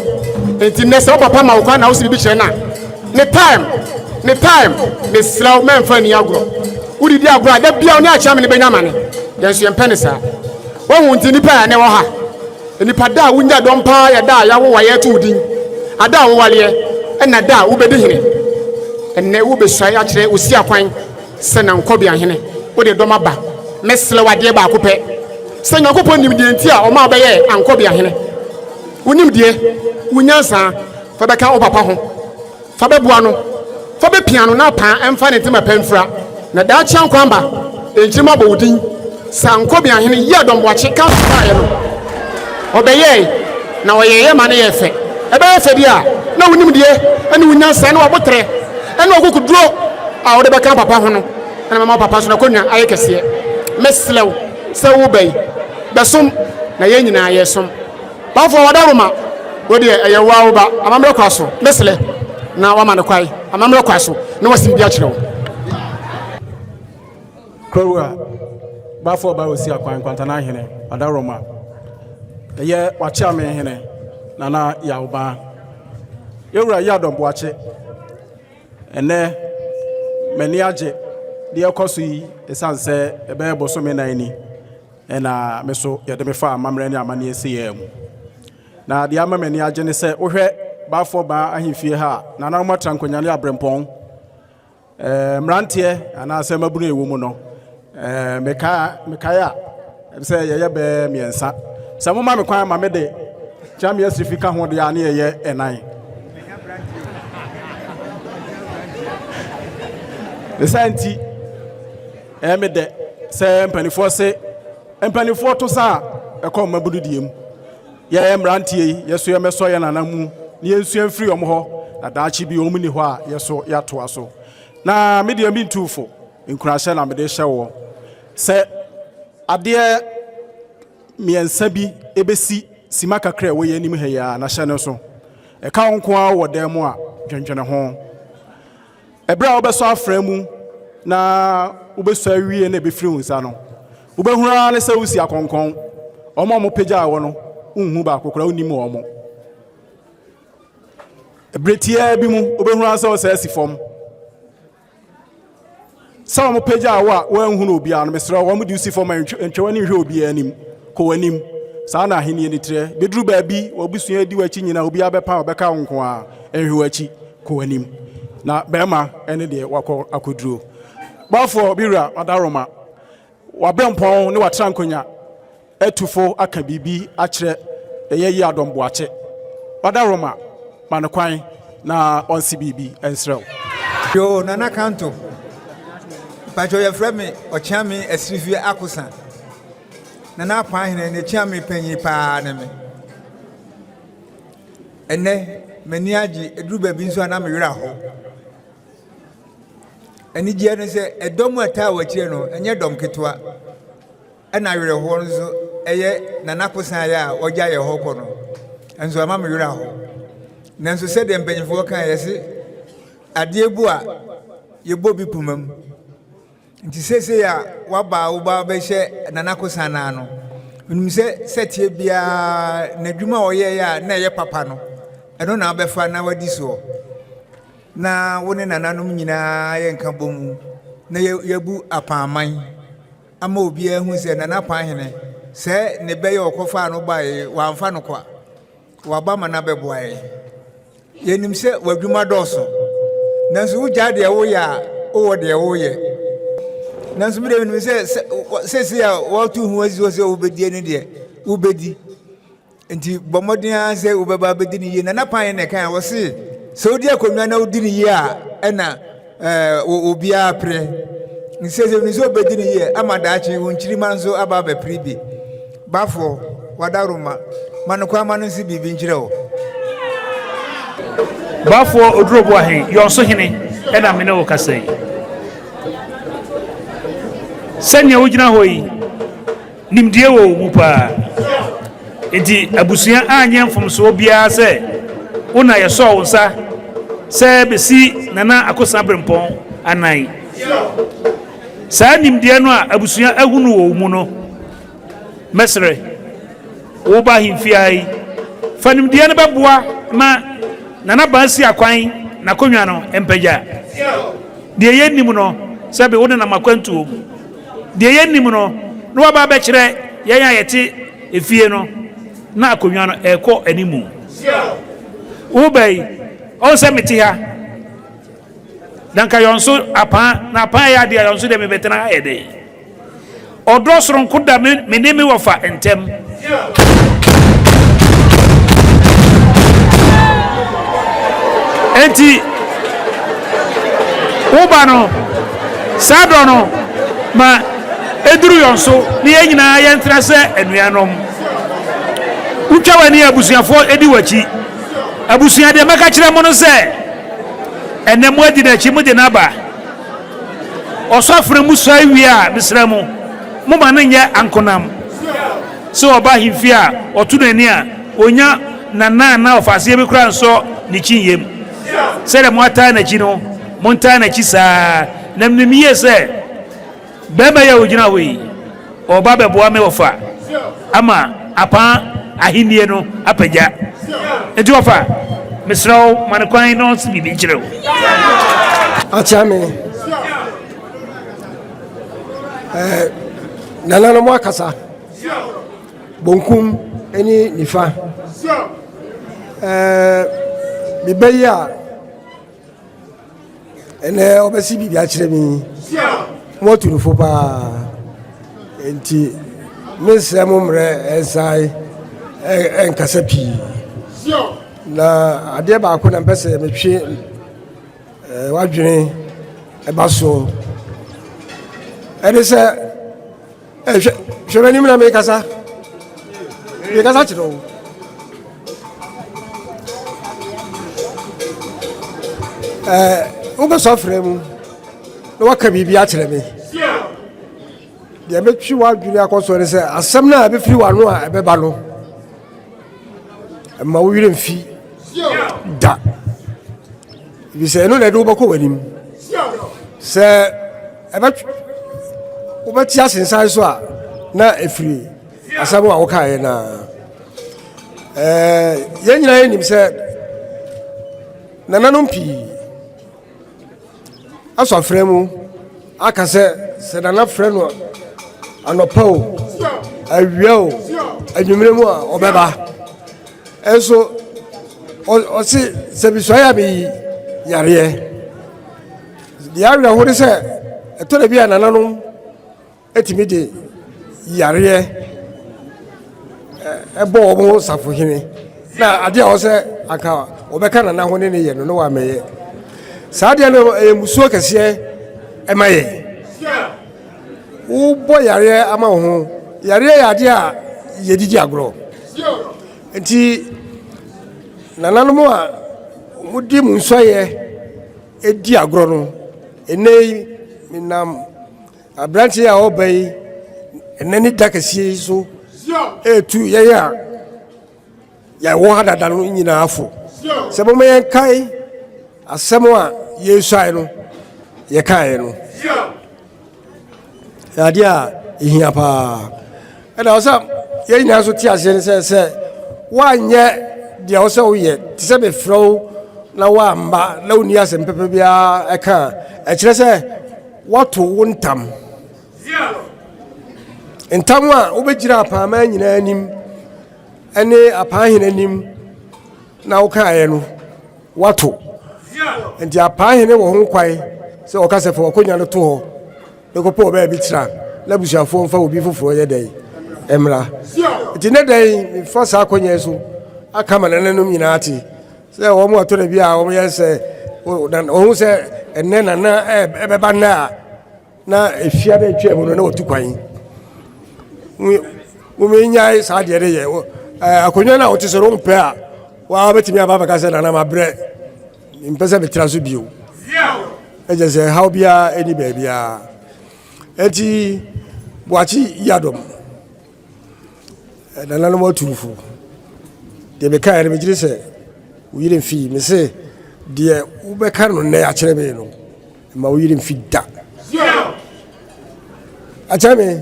enti ne se papa ma wo kwa na wo si bi kire na ne time ne slow men mfa ni agro wo di agro da bia oni a chia me ne benya mane ye nso ye mpenisa wo hu nti nipa ne wo ha nipa da wo nya dom pa ya da ya wo wa ye to din ada wo wale na da wo bedi hene enne wo be sua ya kire osi akwan se na Ankobeahene wo de dom aba mesle wade ba akopɛ se nyakopɔ nim die nti a o ma obɛyɛ Ankobeahene wonim die wonyansa fa bɛka wo papa ho fa bɛboa no fa bɛ piano na pa emfa ne tema pamfra na da kya nkwan ba enkyima bɔ wodin sa Ankobeahene Yiadom wache ka fa ye no obɛyɛ na oyeye ma ne ye fɛ ɛbɛyɛ fɛ dia na wonim die ɛne wonyansa ne wabotre ɛne okukuduro a wo de bɛka papa ho no ɛne mama papa so na konwa aye kɛse meslew se wo bai besom na ye nyina ye som ba fo wada roma wo de eye wa wo ba amamre kwaso mesle na wa ma ne kwai amamre kwaso na wasim bia kyerɛw Krowa ba fo ba osi akwan kwantana hene ada roma eye wacha me hene na ya uba yewura Yiadom boache ene mani age de ekoso yi esanse ebe boso me nan ni ena meso ye de me fa amamre ne amane ese ye mu na de amamani age ne se wohwe ba fo ba ahimfie ha na na mo trankonya ne abrempon mrantie ana se mabunu ewo mu no meka ya se ye be miensa se mo ma me kwan ma me de chamia sifika ho de ane ye enan esanti me de se mpanifo se mpanifo to sa ekọ mabunu diem ye mrantie yeso ye meso ye nanamu ne yensu amfiri omho na daachi bi omuni ho a yeso yato aso na me de mi ntufo nkurahye na me de hye se ade miensa bi ebesi sima kakra wo ye nim ha ya na hye ne so e ka nko a wo dem a dwendwene ho ebra obeso afra mu na obeso awie na ebefiri hunsa no obehura ne se usi akonkon omo pagya wo no unhu ba akokora unim omo ebretia bi mu obehura se o se asifom sa mo pagya wo a wo anhu no obi a no mesra wo mo di usifom antwewani hwe obi anim ko wanim sa na ahenie ni tre beduru ba bi obusua adi wachi nyina obi abepa obeka nko a enhwe wachi ko wanim na bema ene de wakọ akoduro bafo biwura adaroma wabrempon ne watrankonya etufo aka bibi akire eye Yiadom boache adaroma manokwan na onsi bibi ensrew yo nana Kanto pacho ya frame ochami esrifie akosa nana Apaah ne chiami panyi pa ne me ene mani agi eduru ba bi nso na me wera ho eni gie ne se edom ata wachire no enye dom ketwa ena were ho nso eye nana kosan ya ogya ye ho kono enso ama me wera ho nanso se de mpanyifo kan yesi ade bu a ye bobi pumam nti sese ya waba wo ba be hye nana kosan na no num se setie bia na dwuma oye ya na ye papa no eno na abefa na wadi so na woni nananom nyina ye nka bomu na yebu apaman ama obi ahu se nana Apaah se ne beye okofa no bae wamfa no kwa waba ma na beboae yenim se wadwuma doso nanso wugya de wo ya wo de wo ye nanso mi de nim se ya watu hu azi se obedi ne de ubedi nti bomodin se ubeba bedi ne ye nana Apaah ne kan wo se so odi akonwa na odi ne ye a ɛna obiara pere nsese nizo bedi ne ye amada achi wonchiri manzo aba ba pribi bafo wadaruma manukwa manu si bibi nchire o bafo odrobo ahen yonso hene ɛna mene wo kasai sanya wogina hoyi nimdie wo mu pa enti abusua anye mfomso bia se wona yeso wonsa se besi nana akosa brempon anan saa nimdie no a abusua ahunu wo mu no mesre wo ba himfiai fa nimdie no beboa ma nana bansi akwan na konwa no empagya de yennim no sabe wona na makwantuo de yennim no no waba ba kire yen ayete efie no na akonwa no eko animu wo bai on se meti ha dan ka yonso apa na apa ya de yonso de me betena ede odo soronko da me nemi wofa entem enti ubano sadono ma eduru yonso ni enyina yentra se enuanom utwa wani abusuafo edi wachi abusuan de maka kire mo no se enemu adi na chi mu de naba osofre mu so awi a bisramu mo ma nye ankonam so oba himfi a otu no ani a onya na ofase be kura nso ni chinyem sere mo ata na chi no mo nta na chi saa namnim ye se bema ya ogina we oba be boa me wofa ama apa ahinie no apagya enti wofa misraw manekwan no si bibi nkirew achame nana no akasa bonkum eni nifa bibeya ene obesi bibi akire mi motu no fopa enti mesemo mre ensai enkasa pi na ade ba ko na mpese metwe wadwene ebaso edese shobani mna me kasa chiro ugo sofre mu no waka bibi a kire me de metwi wadwene akoso ne se asem na be firi wano a ebeba no ma wire mfi da bi se no na do bako wanim se eba ubati asensan so a na efiri asabu a wokae na yenyina yenim se nananom pi aso fremu aka se nana frenu anopao awiao adwumremu a obeba enso o si se bisoya bi yare ya hore se eto na bia nananom etimi de yare ebo obo safohene na ade a o se aka obeka nana ho ne ye no wa meye saade no musuo kese emaye wo bo yare ama ho yare ya ade a yedidi agro enti nananom a mudi munsoye edi agro no enei minam abranti a obey enani dakasi so etu ya wo hada da no nyina afo se bo me kai asemo a yesu ai no ye kai no ya dia ihia pa eda osa ye nyina so ti ase se wanye dia osa uye ti se be flow na wa mba na uni ase mpepe bia eka e kire se wato wontam ntam a obegira Apaah nyina anim ene Apaah anim na wokae no wato nti Apaah wo ho kwai se okase fo okonya no to ho ekopo oba bi tira la busuafo mfa obi foforo ye dai emra nti ne dai fa sa akonya so aka ma nanom nyina ati se wo mo to na bi a wo ye se ɔhu sɛ ɛnɛ nana ɛbɛba nna na efia bɛ twɛ mu no na wɔtu kwan womɛnyae saa deɛ de yɛ akonnwa no a wote sɛ no mpɛ a waa bɛtumi aba bɛka sɛ nana mabrɛ mpɛ sɛ metera so bio ɛgyɛ sɛ haw biara ɛni baabiara ɛnti Boakye Yiadom nananom atumfo deɛ mekaeɛ no megyere sɛ woyere mfii me se deɛ wobɛka no nnɛ akyerɛ me no ma woyere mfi da akyerɛ me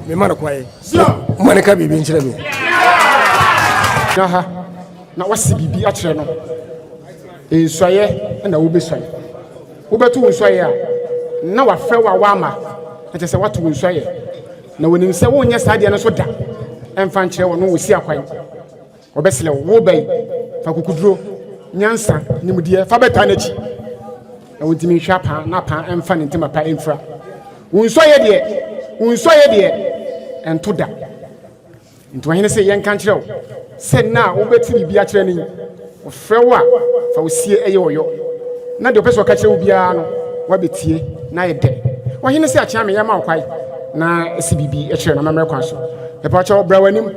mema no kwae woma ne ka biribi nkyerɛ me na ha na wase biribi akyerɛ no nsuayɛ na wobɛsuae wobɛto wo nsuayɛ a na wafrɛ wo a woama ɛkyɛ sɛ woato wo nsuayɛ na wɔnim sɛ wonyɛ saa deɛ no so da ɛmfa nkyerɛ wɔ no wɔsi akwan wɔbɛsrɛ wo wobɛyi fa kokuduro nyansa nimdeɛ fa bɛtaa n'akyi na wɔntumi nhwɛ apaa na apaa ɛmfa ne ntɛm apaa ɛmfira wo nsuayɛ deɛ ɛnto da nti wɔhene sɛ yɛnka nkyerɛ wo sɛ na a wobɛti biribi akyerɛ no yi wɔfrɛ wo a fa wo sie ɛyɛ ɔyɔ na deɛ ɔpɛ sɛ ɔka kyerɛ wo biara no wabɛtie na yɛ dɛ wɔhene sɛ akyea me yɛma wo kwae na ɛsi biribi ɛkyerɛ no mammerɛ kwan so ɛpa kyɛ bra w'anim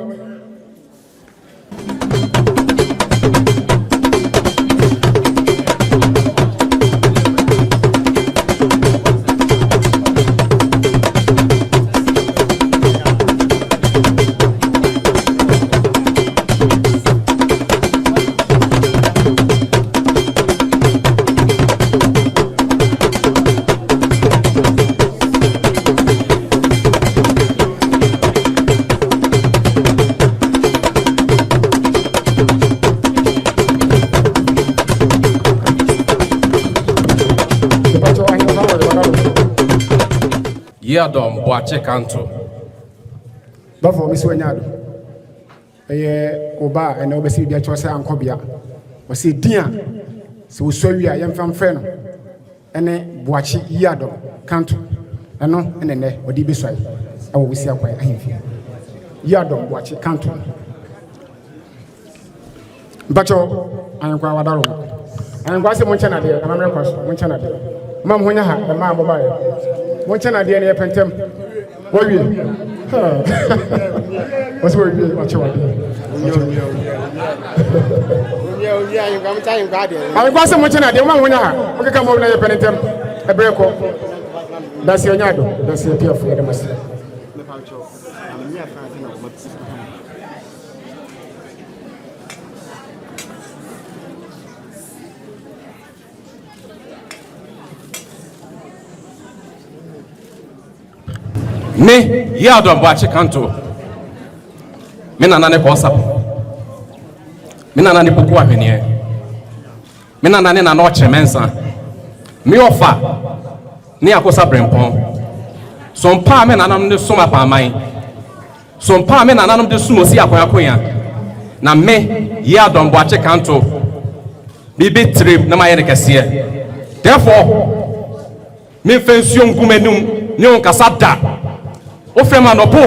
Yiadom Boakye Kanto. Bafo mi so nyado. Oba and obesi bia cho se Ankobea. Wose din a se wo so wi a yemfam frɛ no. Ene Boakye Yiadom Kanto. Eno ene odi besoi. Awo wisi akwai ahemfi. Yiadom Boakye Kanto. Bacho ayenkwa wadaro. Ayenkwa se monche na de, amamre kwaso, monche na de. Mam honya ha, ma abobaye. Monche na de ne yepentem. Wawie. What's where you watch what? You come time guardian. I was monche na de, mam honya ha. Okay come over na yepentem. Ebreko. That's your nyado, that's your pure for the master. Me Yiadom Boakye Kanto. Me nana ne kosa. Me nana ne poku ahwene. Me nana ne nana oche mensa. Me ofa ne akosa brempon. Sompa me nana ne soma pa man. Sompa me nana no de sumo si akoya. Na me Yiadom Boakye Kanto. Bibi trip na maye ne kese. Therefore me fensuo ngumenum ne on kasa da. Ofrema nopo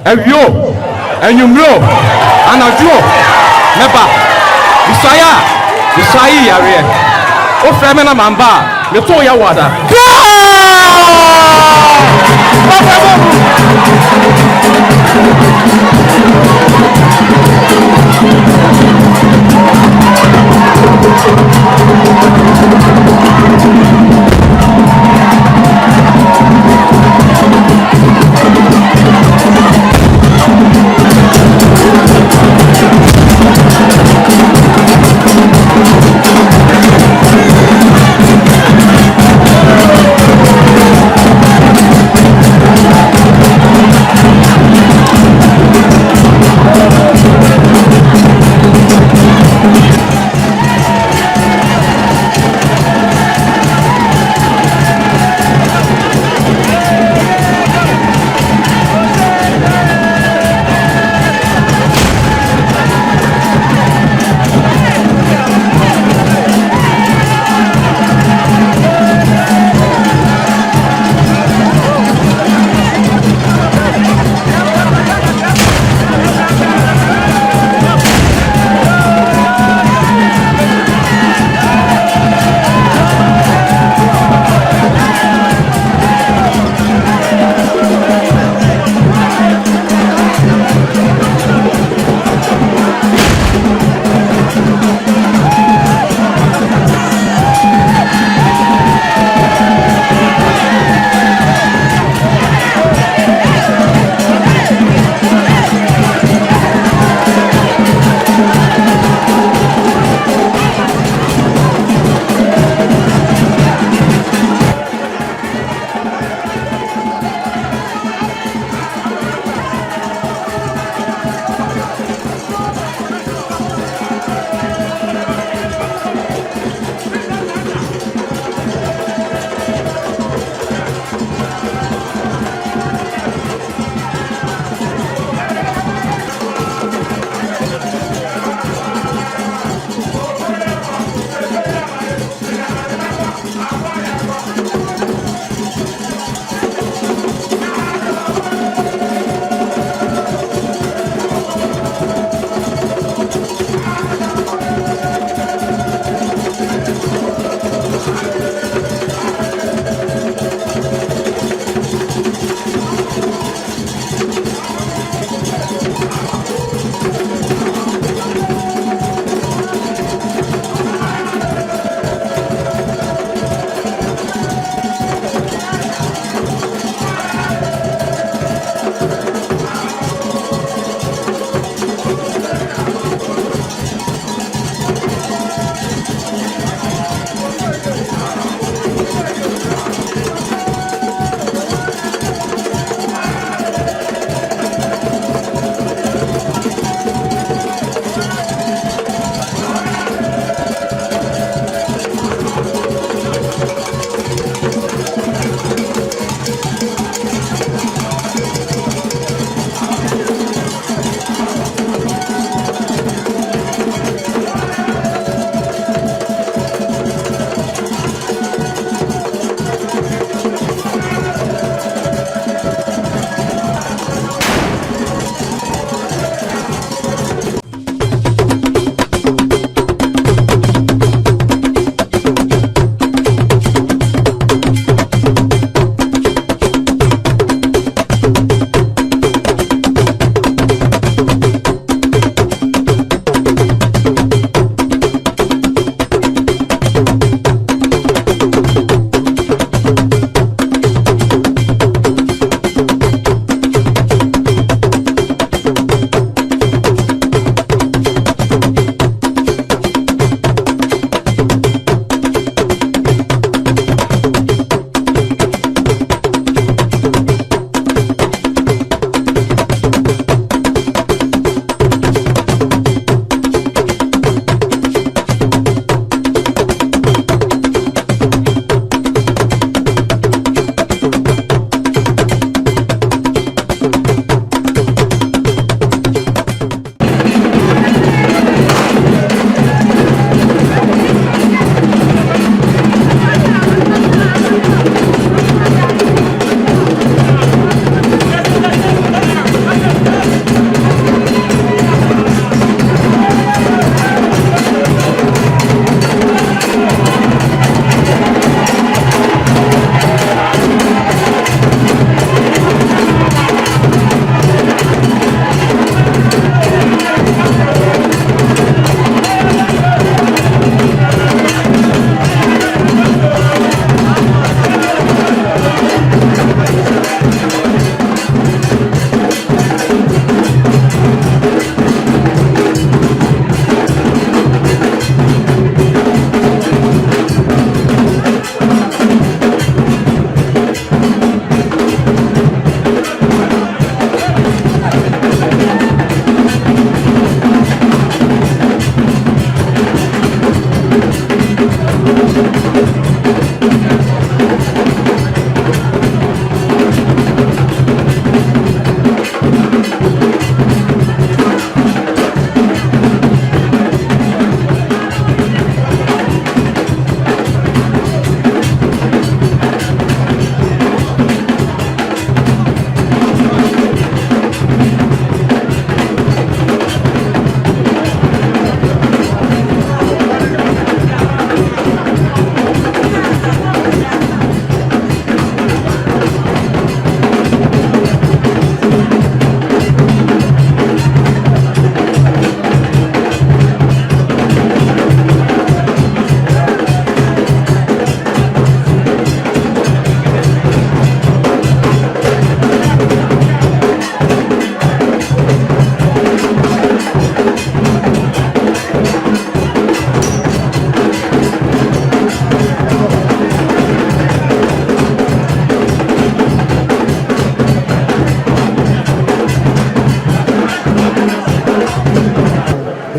ewio enyumro anajuo neba bisaya yare ofrema na mamba me to ya wada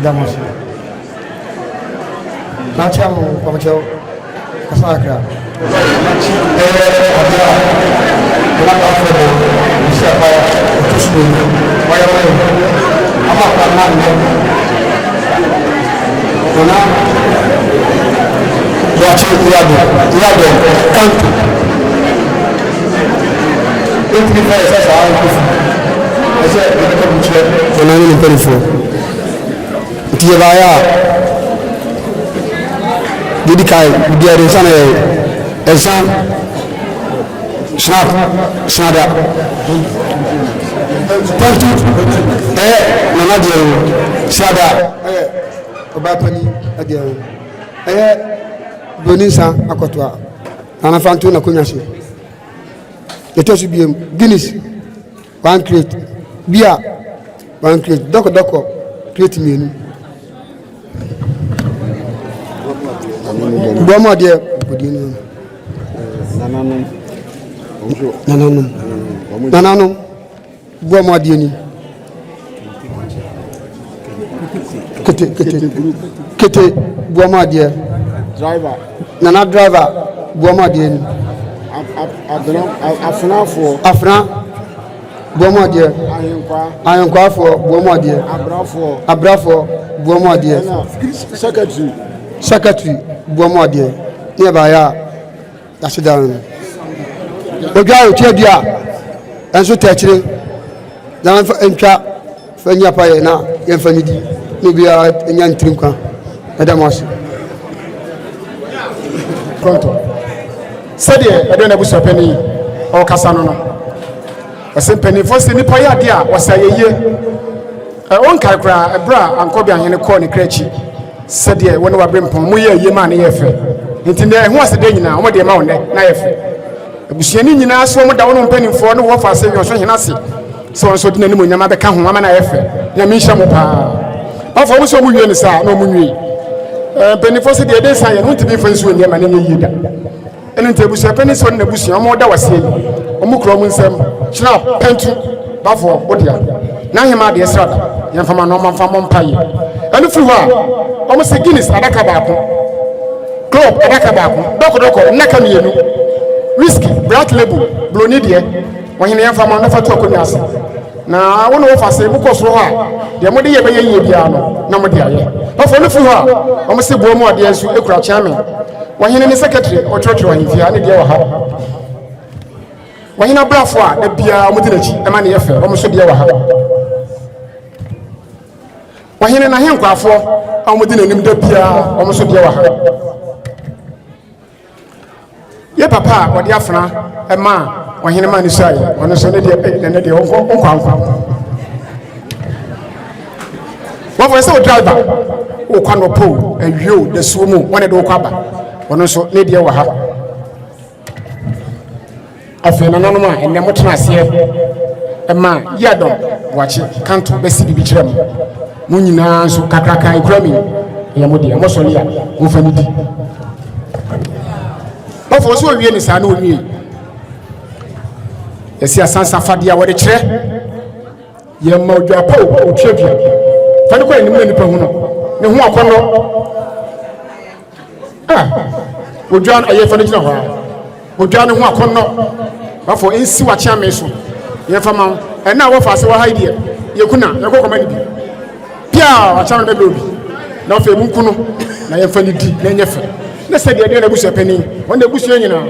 Damos. Nachamo, como yo, Casacra. Yiadom, Kanto. Entre essa aula, essa é a minha periférica. Dia baya, jadi kai dia di sana exam, snada. Kanto, mana dia snada, obapani dia, Bonisa akotwa ana fantu na kunyasi eto si biem Guinness one crate beer one crate doko crate menu bomo de podini nanano bomo de ni kete bomo de driver nana driver buoma de ni afna buoma de ayenkwa for buoma de abrafo buoma de secretary buoma de ne ba ya asidan ogwa otie dia enso techire dan entwa fanya paye na yemfanidi ne bia enya ntrinkwa edamasi Kanto. Said I don't have a penny or Casano. A simple first in the Paya was a year. A one calcra, a bra, Ankobeahene corny cretchy. Said ye, when we bring Pomuya, Yeman, Efe. Into there was a day now, what the amount, Nafe. A Bushiani now so much down on penny for no offer, say you're showing us. So didn't anyone, Yamada come, Mamma Efe, Yamisha Mopa. Of also, we are no moon. Penny for the day, I want to be friends with them and Yida. And in Tabusa pennies on the bush, more that was saying, Omukrom some snap, pentu, Buffalo, Bodia. Now he might be a strata, young from a normal farm pie. And if you are almost a Guinness, Adakabaco, Club, Adakabaco, Doko, Nakamienu, Whiskey, Black Label, Blonidia, when he never found enough to Okunasa. Now I want to offer say because for her, the money ever ye piano, no modia. But for the for her, I must say more dear to a charming. When he is secretary or church or in the other dear her. When he na brafwa, the Pia Mutinachi, a money affair, almost dear her. When he na him for, I would didn't the Pia, almost dear her. Ye papa, what the Afna, a man. When he man is shy, on a Sunday, and the what was so driver? O Kanopo, and you, the Sumo, one at Okaba, on also Lady Owaha. I feel anonymous and Nemotanas here. A man, Yiadom, watch it, Kanto, Bessie Bicham, Munina, so Kakaka, Grammy, Yamudi, Mosolia, Ufamidi. But for so really, I know me. Esi asansa fadia wo de kire ye ma odwapo o twabia fani ko enim nipa hu no ne hu akono odwan aye fani gina ho odwan ne hu akono ba fo ensi wa chia me so ye fama na wo fa se wa haidie ye kuna ye ko komani bi pia wa chia me be obi na fe mu kunu na ye fani di na nye fe na se de na busu pani won na busu nyina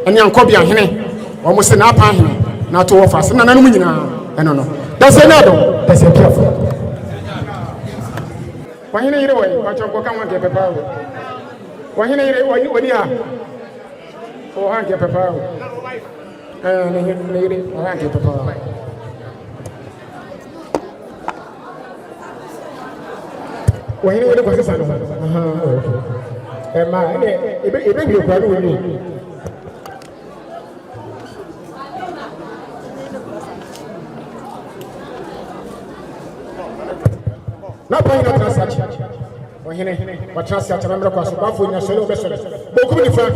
ene Ankobeahene o mo se na Apaah na to offer na nanum nyina eno no that's another that's a careful wahina yire wai ba chonko kan wanke pepa wahina yire wani ha o hanke pepa ne yire o hanke pepa wahina wani kwasa sano ma ebe bi kwa no ni na pa ina transaction ohene wa transaction na mra kwa so ba fo ina solo be solo boku ni fa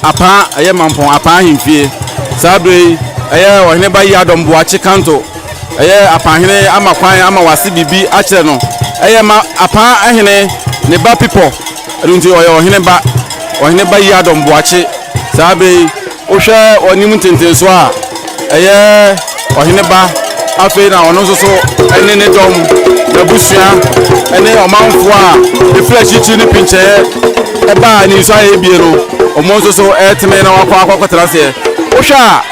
Apaah ɛyɛ mampɔn Apaah ahemfie saa bere ɛyɛ ɔhene ba Yiadom Boakye Kanto ɛyɛ Apaahene ama kwan ama wase bibi akyerɛ no ɛyɛ ma Apaah ahene ne ba pipɔ ɛnti ɔyɛ ɔhene ba Yiadom Boakye saa bere wohwɛ ɔnim tenten so a ɛyɛ ɔhene ba afei na ɔno nso so ɛne ne dɔm n'abusua ɛne ɔmanfoɔ a efiri akyirikyiri ne pinkyɛɛ ɛbaa ne nso ayɛ bie no ɔmo nso so ɛteme na wakɔ tena seɛ wohwɛ a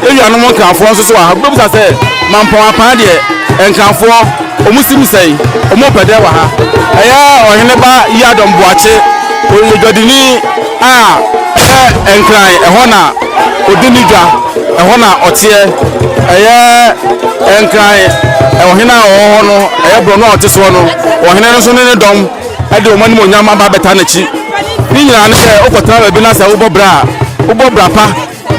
ewianom nkanfoɔ nso so a gbɛbusa sɛ mampɔn Apaah deɛ nkanfoɔ ɔmo sim sɛn ɔmo pɛdɛ wɔ ha ɛyɛ ɔhene ba Yiadom Boakye odwadini a ɛyɛ nkran ɛhɔ na odi ne dwa ɛhɔ na ɔteɛ ɛyɛ nkran ɔhene a ɔwɔ hɔ no ɛyɛ borɔ no a ɔte soɔ no ɔhene no nso ne ne dɔm ɛde ɔmo anim onyam aba bɛta n'akyi ne nyinaa ne sɛ wokɔtena baabi na sɛ wobɔ bra pa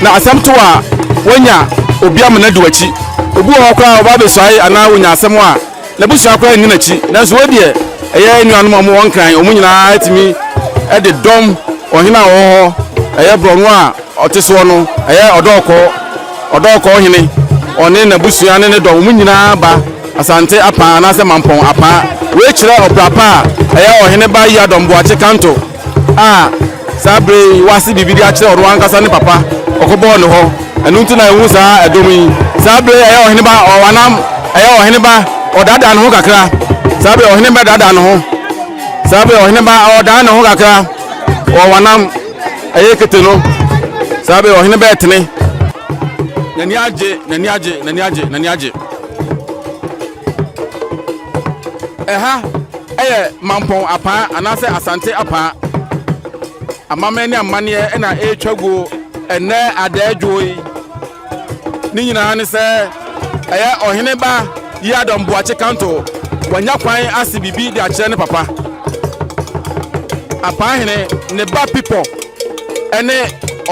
na asɛm to a wonya obi amana di w'akyi obi wɔ hɔ koraa ɔba bɛsuae anaa wonya asɛm a n'abusua koraa nni n'akyi nanso wodeɛ ɛyɛ nnuanom a ɔmo nkran ɔmo nyinaa atumi ɛde dɔm ɔhene a ɔwɔ hɔ ɛyɛ borɔ no a ɔte soɔ no ɛyɛ ɔdɔɔkɔ hene ɔne n'abusua ne ne dɔm ɔmo nyinaa ba asante Apaah anaasɛ mampɔn Apaah wei kyerɛ ɔbra pa a ɛyɛ ɔhene ba Yiadom Boakye Kanto a sabre wasi bibidi a kyerɛ ɔno ankasa ne papa ɔkɔbɔ ne hɔ ɛno nti na ɛhu saa ɛdom yi sabre ɛyɛ ɔhene ba ɔwanam ɛyɛ ɔhene ba ɔdaadaa ne ho kakra sabre ɔhene ba daadaa ne ho sabre ɔhene ba ɔdaa ne ho kakra ɔwanam ɛyɛ kete no sabre ɔhene ba ɛtene nani agye ɛha ɛyɛ mampɔn Apaah anaasɛ asante Apaah amamɛ ne amaneɛ ɛna ɛretwa go ɛnɛ adaadwo yi ne nyinaa ne sɛ ɛyɛ ɔhene ba Yiadom Boakye Kanto wanya kwan ase bibi de akyerɛ ne papa Apaahene ne ba pipo ɛne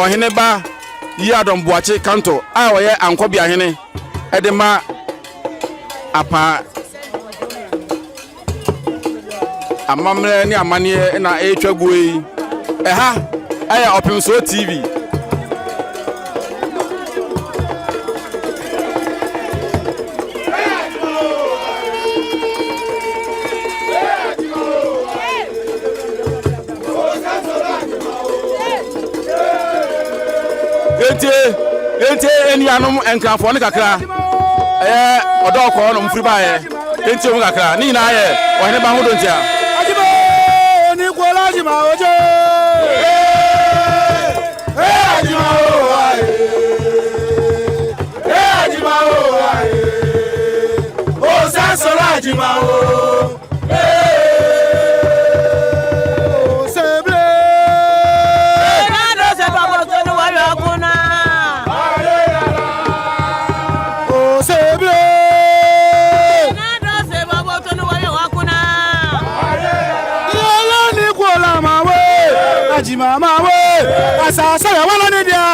ɔhene ba Yiadom Boakye Kanto a ɔyɛ Ankobeahene ɛde ma Apaah amamre ne amaneɛ na ɛretwa go yi ɛha ɛyɛ Opemsuo TV enti enianom enkrafo ne kakra ɛyɛ ɔdɔkɔ no mfiri baayɛ enti mu kakra ne nyinaa yɛ ɔhene ba hodo ntia ni kola jima oje ajima o aye ajima o aye o sasola ajima o Mama we asasa ya wala ne dia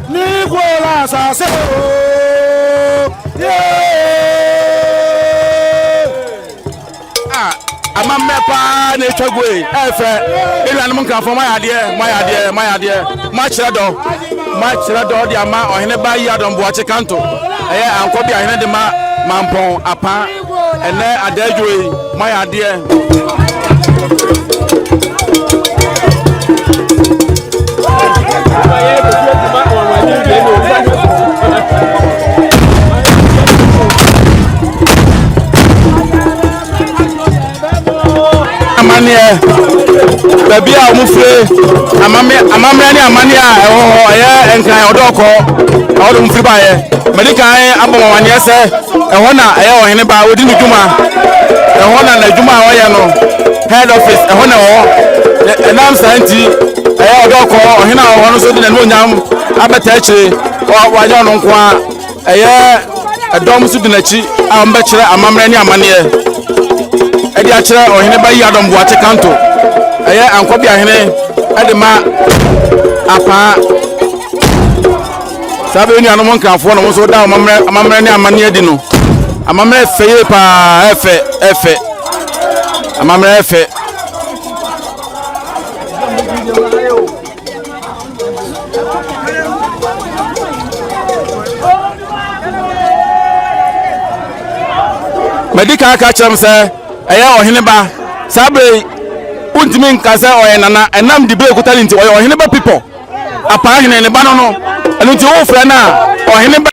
ni kola asasa amamme pa na etwagwe efe iranom nkrafo mayade ma kyerɛ dɔ de ama ɔhene ba Yiadom Boakye Kanto ɛyɛ Ankobeahene de ma mampɔn Apaah ɛnɛ adaadwo yi mayade amaneɛ babi a ɔmofire amammerɛ ne amaneɛ a ɛwɔ hɔ ɛyɛ nkran ɔdɔkɔ ɔde mfiri baayɛ medikan abɔmɔwaneɛ sɛ ɛhɔ na ɛyɛ ɔhene ba odi ne dwuma ɛhɔ na n'adwuma a ɔyɛ no head office ɛhɔ na ɛwɔ ɛnam saa nti ɛyɛ ɔdɔkɔ ɔhene a ɔhɔ no so de n'anuonyam abɛta akyire wanyɛ ɔno nko a ɛyɛ ɛdɔm so de n'akyi a ɔmbɛkyerɛ amammerɛ ne amaneɛ ɛde akyerɛ ɔhene ba Yiadom Boakye Kanto ɛyɛ Ankobeahene ɛde ma Apaah sabe nuanom nkrafo no so da amammerɛ ne amaneɛ di no amammerɛ fɛye paa ɛfɛ amammerɛ ɛfɛ medika aka kyerɛm sɛ ɛyɛ ɔhene ba sabe untimi nka sɛ ɔyɛ nana ɛnam de be kutali nti ɔyɛ ɔhene ba pipo Apaahene ne ba no ɛno nti wo frɛ na ɔhene ba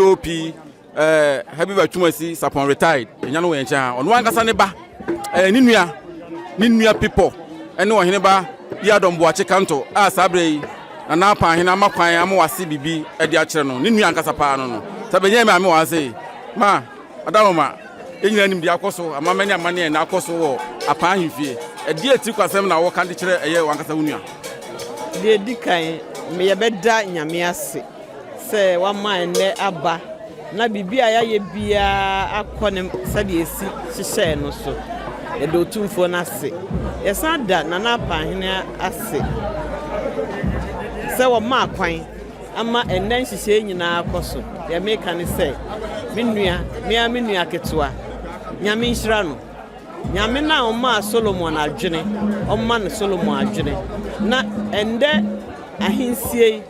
COP Habiba Chumasi Sapon retired enyano we ncha ono ankasa ne ba ni nua people ene wo hene ba Yiadom Boakye Kanto a sabre na Apaah amakwan amwase bibi e de akere no ni nua ankasa pa no sabenya me ame wase ma adawoma enyina nim de akoso amamani amane na akoso wo Apaah fie e de ati kwasem na wo kan de kire eye wankasa wonua de dikan me yebeda nyame ase se wa man ne aba na bibia ya ye bia akone sade esi hyehyɛ no so e do tumfo na ase yesan da na Apaah ase se wo ma kwan ama enen hyehyɛ nyina akoso ya meka ne se menua ketwa nyame nhyira no nyame na o ma Solomon adwene o ma no Solomon adwene na ende ahinsie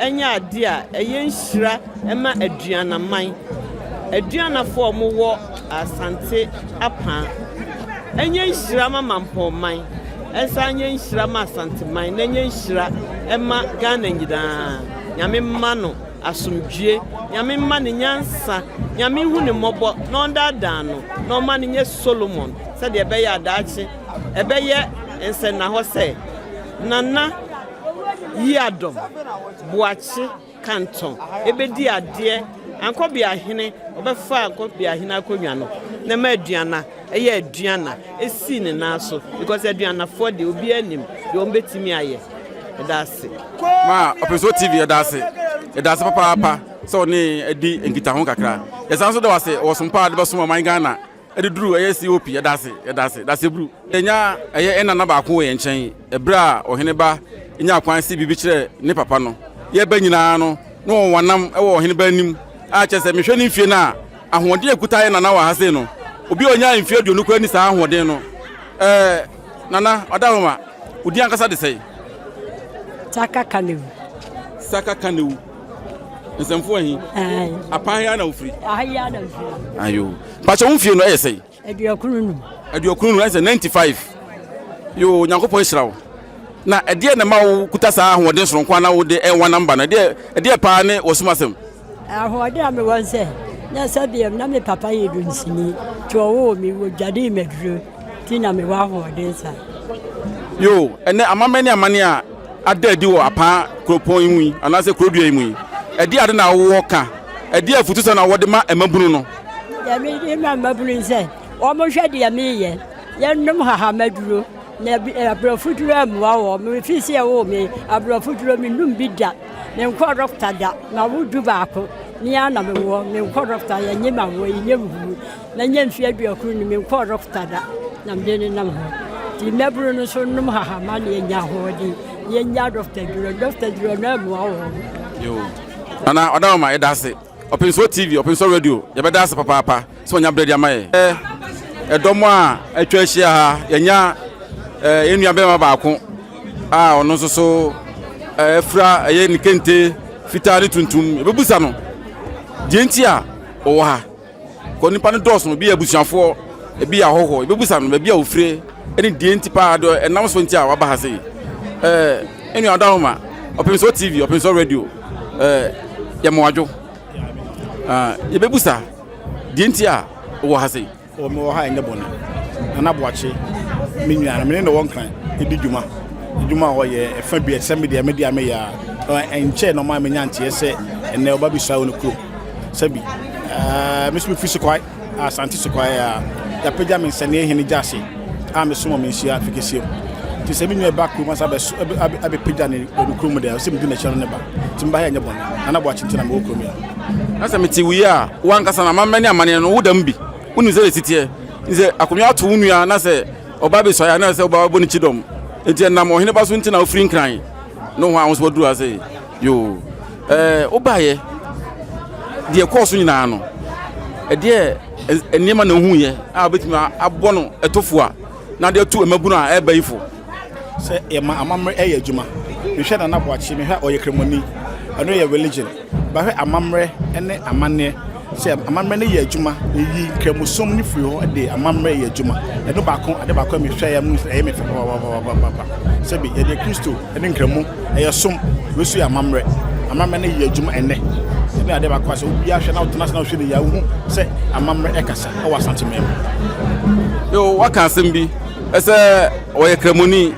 enya ade a eye nhyira ema aduana man aduana fo mo wo asante Apaah enya nhyira ma mampon man ensa enya nhyira ma asante man na enya nhyira ema Ghana nyida nyame ma no asomdwie nyame ma ne nyansa nyame hu ne mobo na onda dan no ma ne nye Solomon se de ebe ya adaachi ebe ye ense na ho se nana Yiadom Boakye Kanto ebedi ade Ankobeahene obefa Ankobeahene akonwa no na ma aduana eye aduana esi ne naso because aduana for de obi anim de ombetimi aye edase ma Opemsuo TV edase papa so ne edi engita ho kakra yesanso de wase osompa de beso man Ghana eduduru eye COP edase bru enya eye enana ba ko ye nchen ebra ohene ba enya kwan si bibi kire ne papa no ye ba nyina no no wanam ewo ohene ba nim a chese mehwe ni mfie na ahode ekuta ye nana wa hase no obi onya mfie aduonu kwa ni sa ahode no nana odahoma odi ankasa de sei Saka kanewu nsemfo ahi Apaah na ofri ahia na ofri ayo pacho mfie no eyesei aduakunu na 95 yo nyankopon hirawo na ede na ma wo kuta sa ahode soronko na wo de enwa namba na ede pa ne osumasem ahode ame wonse na sabiem na me papa yedu nsini towo mi wo jade meduro tina me wa ahode sa yo ene amamani amane a adadi wo Apaah kropon yi anase krodua yi mu edi ade na wo ka edi afutu sa na wo de ma emabunu no ya me de ma mabunu se o mo hwede ya me ye ye nnum haha maduro na abrofuturo amwa wo me fisi e wo me abrofuturo me num bi da me nkọ doctor da na wo du ba ko ni ana me wo me nkọ doctor ya nyema wo nyem hu na nyem fi aduakuru ni me nkọ doctor da na me de nam ho ti mabunu no so nnum haha ma ne nya ho di yenya doctor duro na mu awo yo ana odawma edase Opemsuo TV Opemsuo radio yebedase papa so nya bredi amaye edomo a atwa ahia ha yenya enua bema baako a ono so efra eye nikente fitari tuntum ebebusa no dienti a owo ha ko nipa no dos no bi abusuafo ebi ya hoho ebebusa no be bia ofire eni dienti pa do enam so nti a waba ha sei eni adawma Opemsuo TV Opemsuo radio yemwajo yebebusa dienti a wo ha sei o me wo ha enye bone na Boakye minua na me ne won kan edi djuma ho ye efa bi esem de media me ya enche no ma me nyantie se ene oba bi sawo no kuro sabi mismi fisi kwai asante so kwai ya peja me sene ehini jase a me somo me nsia fikesiem ti se minua ba kuro masa be peja ne kuro mu de se mi na chano ne ba ti mba ha enye bone na Boakye ntina me wo kuro mi asa meti wi a wankasa na mamani amane no wudam bi unu ze titie nze akomya to unua na se oba be so ya na se oba boni chidom enti na mo hene ba so ntina ofri nkran no ho awon so duru ase yo obaye de course nyina no de enema na hu ye a betimi abo no etofu a na de tu emabunu a ebayifo se ema amamre eye adwuma mehwe na Boakye mehwe oyekremoni ano ye religion ba hwe amamre ene amane se amamre ne ye adwuma yi kremusom ni firi ho de amamre ye adwuma eno baako ade baako mehwe ya mu eye mefe papa se bi ye de Kristo ene kremu eye som wesu amamre ne ye adwuma ene ne ade ba kwa so obi ahwe na international hwe ya hu se amamre ekasa e wa santimem yo waka asem bi ese oye kremoni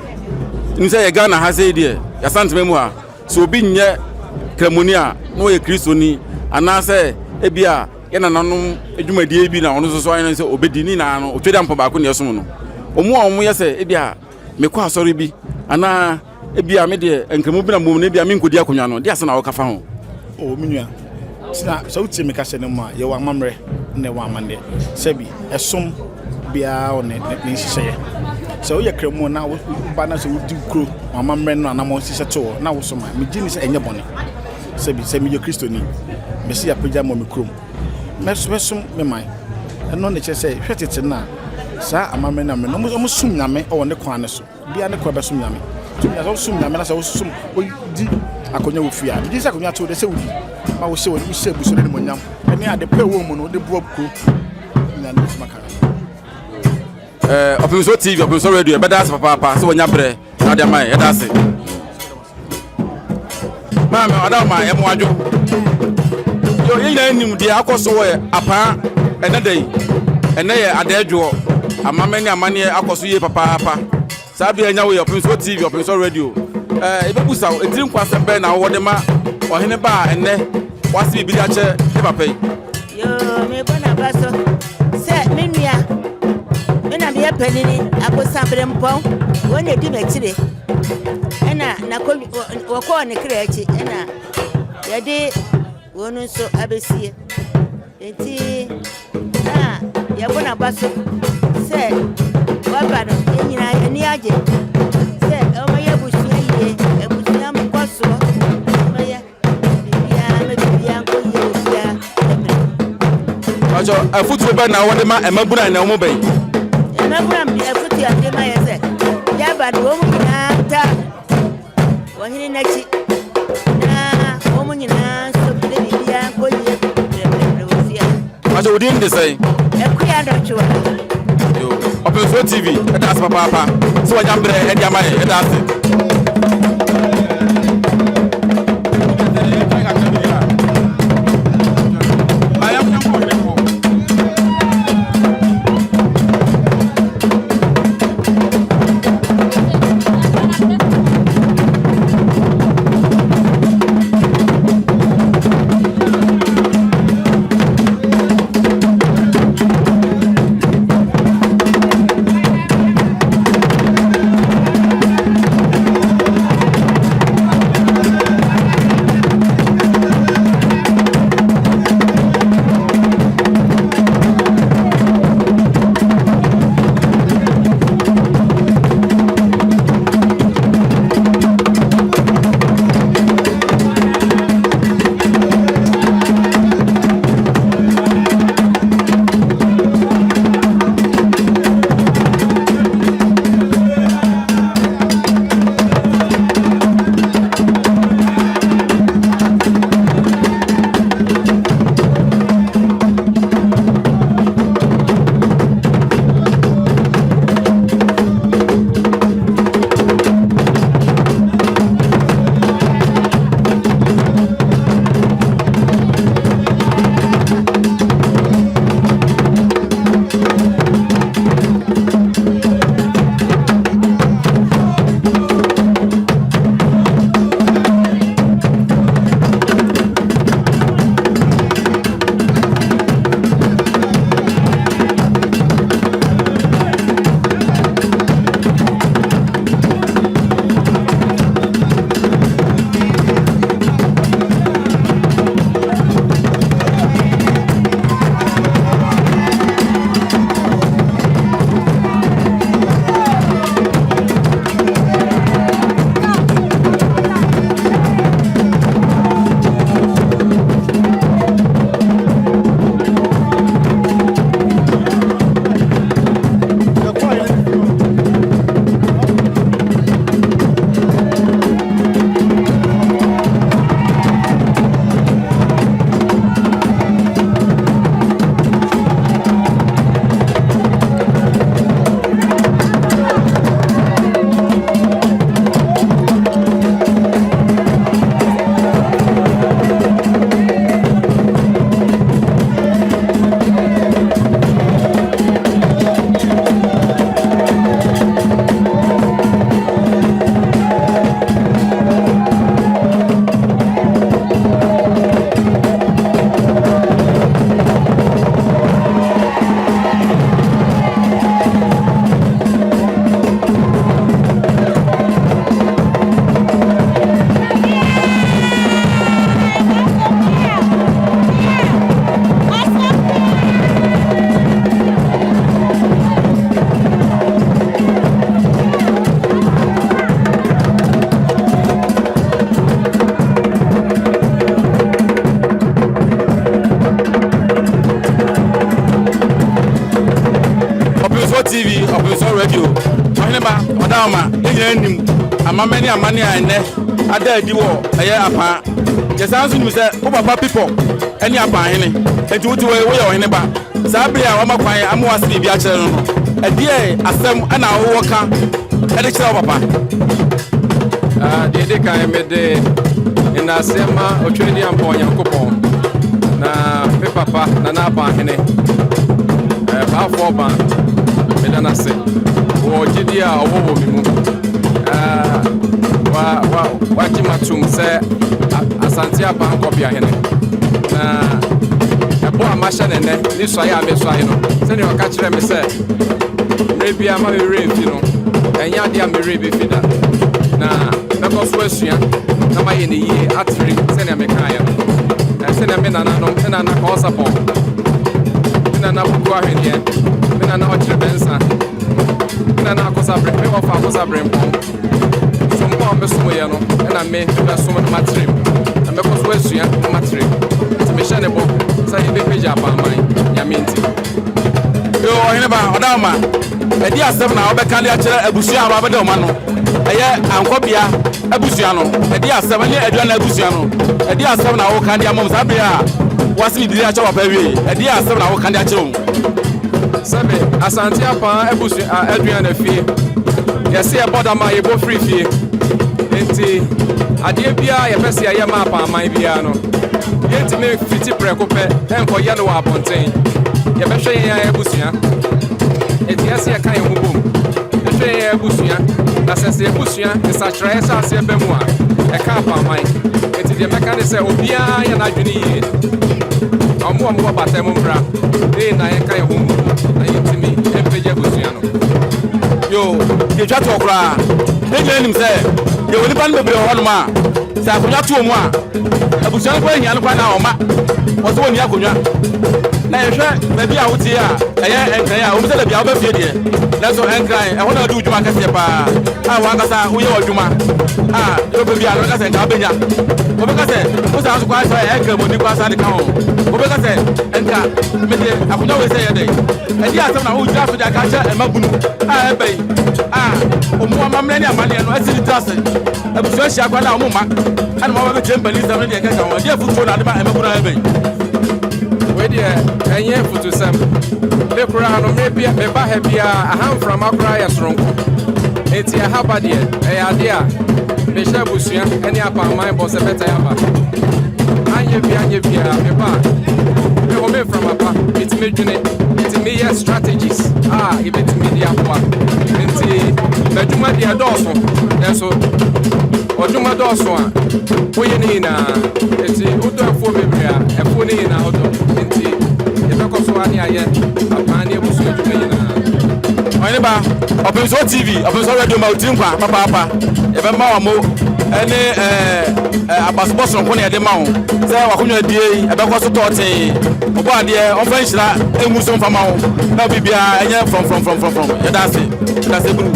ni se ye Ghana ha se die ya santimem ha so obi nye kremoni a no ye kristoni ana se ebia ye na nanom edwumadie bi na ono so ayen se obedi ni na no otweda mpo ba ko ne som no omu ye se ebia mekọ asori bi ana ebia me de enkremu bi na mom ne bia me nkodi akonwa no de ase na wo kafa ho o minua sina so uti me ka se ne ma ye wa mamre ne wa amande sebi esom bia o ne nhihye so ye kremu na wo ba na so wudi kro wa mamre no na mo nhihye to na wo so ma me gini se enye bone sebi se me ye kristoni me se ya pagya mo me krom mesum me mai eno ne che se hwetete na sa amamre na me no mo sum nyame o ne kwan ne so bia ne kwa be sum nyame tumia so sum nyame na so sum o di akonya wo fia di sa akonya to de se wudi ma wo se wo se bu so ne mo nyam ene ade pe wo mu no de bu abko na ne makara Opemsuo TV Opemsuo radio be da se papa se wonya bre na de mai e da se ma me adama e mo adwo yo ye ina nim de akoso wo Apaah ene dai ene ye adadwo amamani amane akoso ye papa sabi anya wo Opemsuo TV Opemsuo radio ebebusa etirim kwasem be na wo de ma ohene ba ene wasi bi da che e papa yo me bona baso se menua me na me panini akosambre mpon wona di metire ena na ko ne kreachi ena yade wonu so abesie enti ya bona baso se wabano enyina ani aje se o ya bushia ye ebushia mkoso ya bibia ko ye ya ajo afutu be na wode ma emabura na omo be emabura mi afutu ya de ma ye se ya ba do mu nyina ta wahini nachi na omo nyina so bibia ko ye ajo udin de say ekuya do chwa Opemsuo TV e da se papa so wonya bre e dia mai e da se odama enim amamani amani ane ada adi wo eye Apaah yesanso nim se wo papa people eni Apaahene enti wuti wo ye ohene ba sabia wa makwan amwase bibia kire no edie asem ana wo ka ede kire wo papa de kan me de ina sema otwedi ampo Nyankopon na me papa na Apaahene ba fo ba me dana se wo gidi a owo mi mu wa kimatum se asante Apaah Ankobeahene na ebo amasha nene ni so ya me so ayi no se ne o ka kire me se maybe ama me refi no enya dia me refi fida na because wesua na ma ye ne yi atri se ne me kan ya na se ne me nana no se nana ka support se nana buku ahwenie me nana o kire bensa me nana ko sabre me o fa ko sabre mpon so mpo me so ye no na me so mo matrim na me ko wesua matrim me shane bo sa ye be page Apaah man ya menti yo ohene ba odama edi asem na obeka le akire abusua ba bede o ma no eye Ankobea abusua no edi asem ne aduana abusua no edi asem na wo kan dia mom sabe a wasi bidiri acha papa wie edi asem na wo kan dia akire o sabe asante Apaah abusua aduana fie yesi e boda ma ye bo free fie enti ade bia ye pese ye ma Apaah man bia no yenti me fiti preko pe enko ye no wa ponten ye be hwe ye abusua enti yesi e kan ye hubom ye hwe ye abusua na sese abusua isachra esa ase be mu a e ka Apaah man enti de meka ne se obia ye na dwene ye omo bata mu bra na ye kan ye hubom na yenti mi empeje abusua no yo ye twa to kra enim se ye woni ban bebre ho no ma sa akonya to mu a abusua ko ehia no kwa na oma wo so woni akonya na ye hwe ba bia wo tie a eye enkran a wo se da bia wo ba fie de na so enkran e ho na du djuma kase pa a wa kasa wo ye odjuma yo ba bia no kase nka benya wo be kase wo sa so kwa so e enkran mo ni kwa sa de ka ho wo be kase enka me de akonya we se ye de e di asem na wo jira so de aka cha e mabunu e bai omo amamre ni amane no asiri trase abusua hia kwa na omo ma ana ma ba jemba ni sam de ka ka ho de futu na de ma e mabunu e bai we de enye futu sam le kura no me bia me ba ha bia aham from akura ya soronko eti ahaba de e ade a me hia abusua ene Apaah man bo se beta ya ba anye bia me ba me ho me from Apaah it me dwene it me yes strategies e bet me dia kwa enti na dwuma de adoso enso odwuma doso a oye ni na enti odo afo bebre a efo ni na odo enti e be ko so ani aye Apaah ni ebusu dwuma yi na oyne ba Opemsuo TV Opemsuo radio ma utim kwa papa e be ma wa mo ene abasboso ko ne de ma wo se wa konwa die e be ko so tote obo ade on fa nhira emu so mfa ma wo na bibia enye from ya dase buru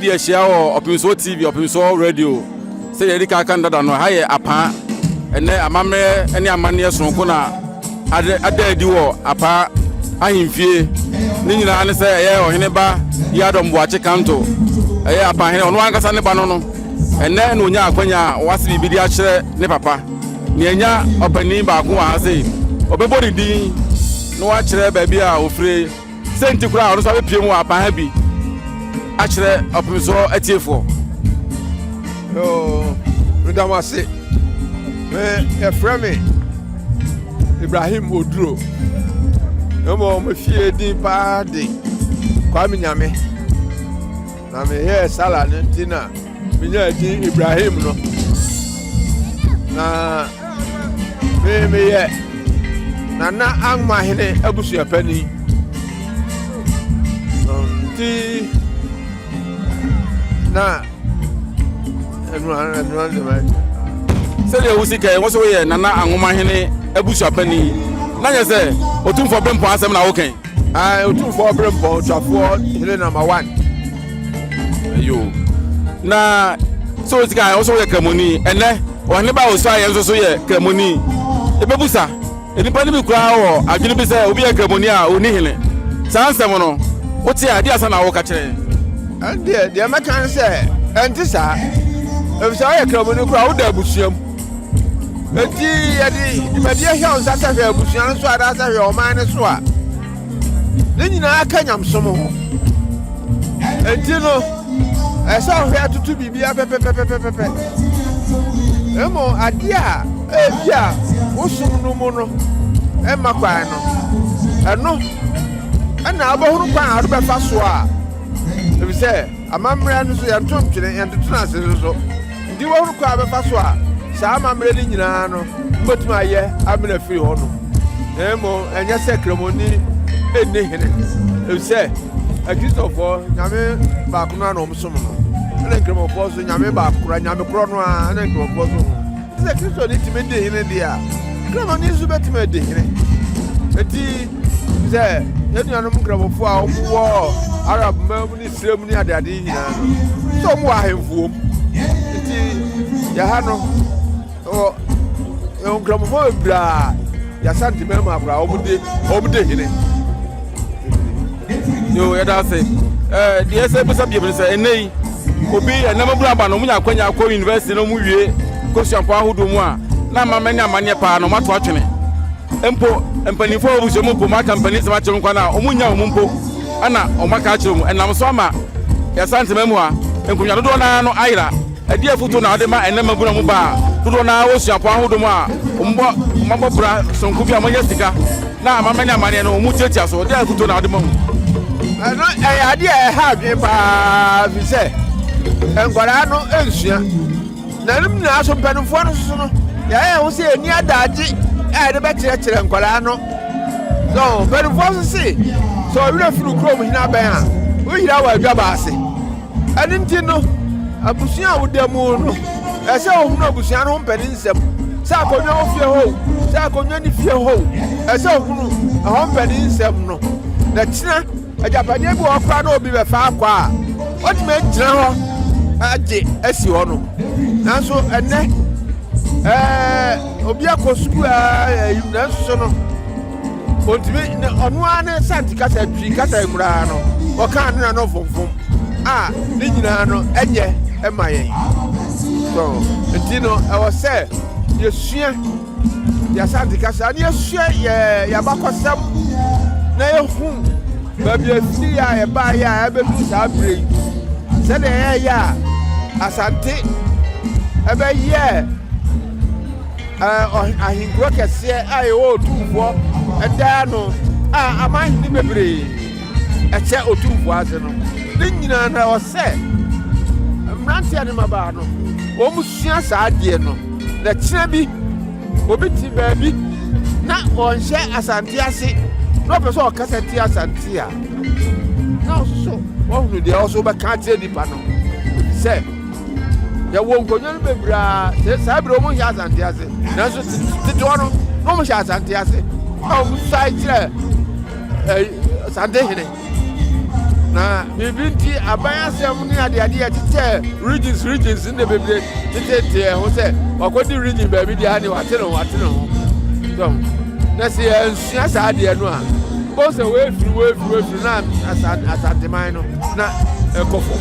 yɛde ahyia wɔ Opemsuo TV Opemsuo radio sɛ yɛde ka kan dada no ha yɛ Apaah ɛnɛ amammerɛ ne amanneɛ sonko na ada adi wɔ Apaah ahemfie ne nyinaa ne sɛ ɛyɛ ɔhene ba Yiadom Boakye Kanto ɛyɛ Apaah hene ɔno ankasa ne ba no ɛnɛ na onya akwanya wase biribi de akyerɛ ne papa ne anya ɔpanin baako wɔ ha sɛ ɔbɛbɔ ne din na wakyerɛ baabi a ofire senti kura ɔno so abɛpie mu wɔ Apaah bi akyerɛ Opemsuo atiefoɔ. Ndamase me yɛfrɛ me Ibrahim Oduro ɛmɔ mefie din paa de Kwame Nyame na meyɛ sala no nti na menya din Ibrahim no na meyɛ Nana Ankobeahene abusuapani nti na sɛdeɛ wosi kɛ wo sɛ woyɛ Nana Ankobeahene abusuapani na nyɛ sɛ otumfoɔ brɛmpɔn asɛm na wokɛn otumfoɔ brɛmpɔn twafoɔ hele number 1 ayo na sɛ wosi kɛ wo sɛ woyɛ kramoni ɛnɛ ɔhene ba wo so a yɛn nso so yɛ kramoni ɛbɛbusa nipa no bi koraa wɔ adwene bi sɛ obi yɛ kramoni a ɔni hene saa nsɛm no wote a de asa na woka kyerɛ deɛ mɛka ne sɛ ɛnte saa ɛfisɛ woyɛ kramoni koraa woda abusuam enti yɛde dwumadie hwɛ wo nsa sɛ hwɛ abusua no so ada sɛ hwɛ ɔman no so a ne nyinaa ka nyamsom ho enti no ɛsɛ ɔhwɛ atoto biribia pɛpɛpɛpɛpɛ ɛmmɔ adeɛ a ebi a wosom no mu no ɛma kwan no ɛno ɛna abɛhunu kwan a wobɛfa so a ɛfisɛ amammerɛ no so yɛnto ntwene yɛntoto no ase so nti wɔhunu kwan a bɛfa so a saa amammerɛ no nyinaa no wobɛtumi ayɛ amena firi hɔ no na mmom ɛnyɛ sɛ kramoni ɛnni hene ɛfisɛ akristofoɔ nyame baako no a na ɔmsom no ɛna nkramofoɔ so nyame baako kora nyame korɔ no a ɛna nkramofoɔ so ho sɛ kristo ne tumi di hene deɛ a kramoni nso bɛtumi adi hene enti sɛ yɛnuanom nkramofoɔ a ɔmowɔ arab ma mu ne sira mu ne adeade nyinaa no sɛ ɔmowɔ ahemfuom nti yɛha no ɛwɔ nkramofoɔ bebree a yɛasantema mu akora ɔmode hene yo yɛda ase deɛ sɛ bɛsa biam ne sɛ ɛnɛ yi obi ɛnam abura aba no munya akwanya akɔ university no mu wie kɔsuampɔ ahodoɔ mu a na amama ne amanneɛ paa no mato atwene mpo mpanimfoɔ a wɔbusua mu mpo maka mpanin sɛ makyerɛ nkwa no a ɔmunya wɔ mu mpo ana ɔmaka akyerɛ mu ɛnam so ama yɛsantema mu a nkonnwa dodoɔ naa no ayera ɛdeɛ afoto na wɔde ma ɛnam abura mu ba a dodoɔ naa wɔsuampɔ ahodoɔ mu a ɔmmabɔ bra sonko bi a mɔnyɛ sika na amama ne amanneɛ no ɔmu tiatia so ɛdeɛ afoto na wɔde ma mu ɛno ɛyɛ adeɛ a ɛha adwene paa fi sɛ nkwadaa no nsua na ɛnom nyinaa so mpanimfoɔ no soso no yɛayɛ ho sɛ ɛni adagye a yɛde bɛkyerɛkyerɛ nkwadaa no so mpanimfoɔ so se sɛ ɔwerɛ firi kurom hene abɛn a woyira wɔ adwaba ase ɛno nti no abusua a woda mu no ɛsɛ wohunu abusua no ho mpani nsɛm sɛ akonnwa wo fie hɔ sɛ akonnwa ne fie hɔ ɛsɛ wohunu ɛhɔ mpani nsɛm no na kyena agyapadeɛ bi wɔ kora na obi bɛfa akɔ a wɔtumi agyina hɔ agye asi hɔ no nanso ɛnɛ obi akɔ sukuu a nanso so no ɔntumi ɔno ara ne santi kasa twi kasa koraa no ɔka ne na no fomfom a ne nyinaa no ɛnyɛ ɛma yɛn so nti no ɛwɔ sɛ yɛsua yɛsanti kasa ne yɛsua yɛabakɔsɛm na yɛhu baabi afiri a yɛbaayɛ a yɛbɛdu saa berɛ yi sɛdeɛ yɛyɛ a asante ɛbɛyɛ ahenkuro kɛseɛ a yɛwɔ otumfoɔ ɛdaa no a amahene bebree ɛkyɛ otumfoɔ ase no ne nyinaa na ɛwɔ sɛ mmeranteɛ ne mmabaa no wɔn sua saa adeɛ no na kyerɛ bi obi te baabi na ɔnhyɛ asante ase na ɔpɛ sɛ ɔkasa ti asante a na ɔsoso wɔhunu deɛ ɔso bɛka akyerɛ nipa no sɛ yɛwɔ nkonnwa no bebree a saa bere wɔn hyɛ asante ase nanso tetewa no na wɔn hyɛ asante ase na wɔn sae kyerɛ asante hene na bibinti abayasem ni ade tete regions in the bebre tete ho se wakodi region ba bi dia ha ne wate no so na se ensua sa ade no a bo se we firi na asanteman no na ekofo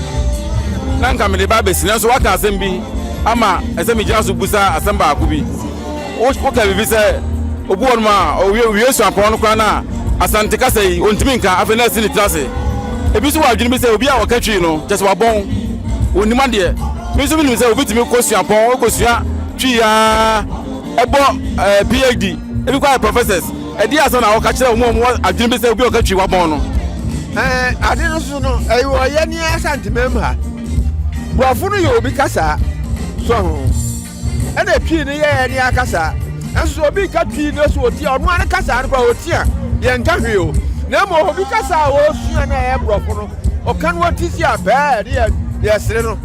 na nka me de ba besi na so waka asem bi ama esem gya so busa asem ba akubi o ka bibi se obu won ma o wie so apon no kwa na asante ka sei ontimi nka afa na sini trase ebi so wa adwene bi se obi a waka twi no just wa bon onima de mi so bi nim se obi timi ko sua pon o ko sua twi ya ebo PhD ebi kwa professors edi aso na waka kire mo adwene bi se obi waka twi wa bon no ade no so no ayo ye ni asante memha boafo no ye obi kasa so ho ena twi ni ye ni akasa enso obi ka twi no so oti ono an kasa an kwa oti a ye nka hwe o na mo obi kasa wo sua na ye boafo no o kan wati si abe ye sere no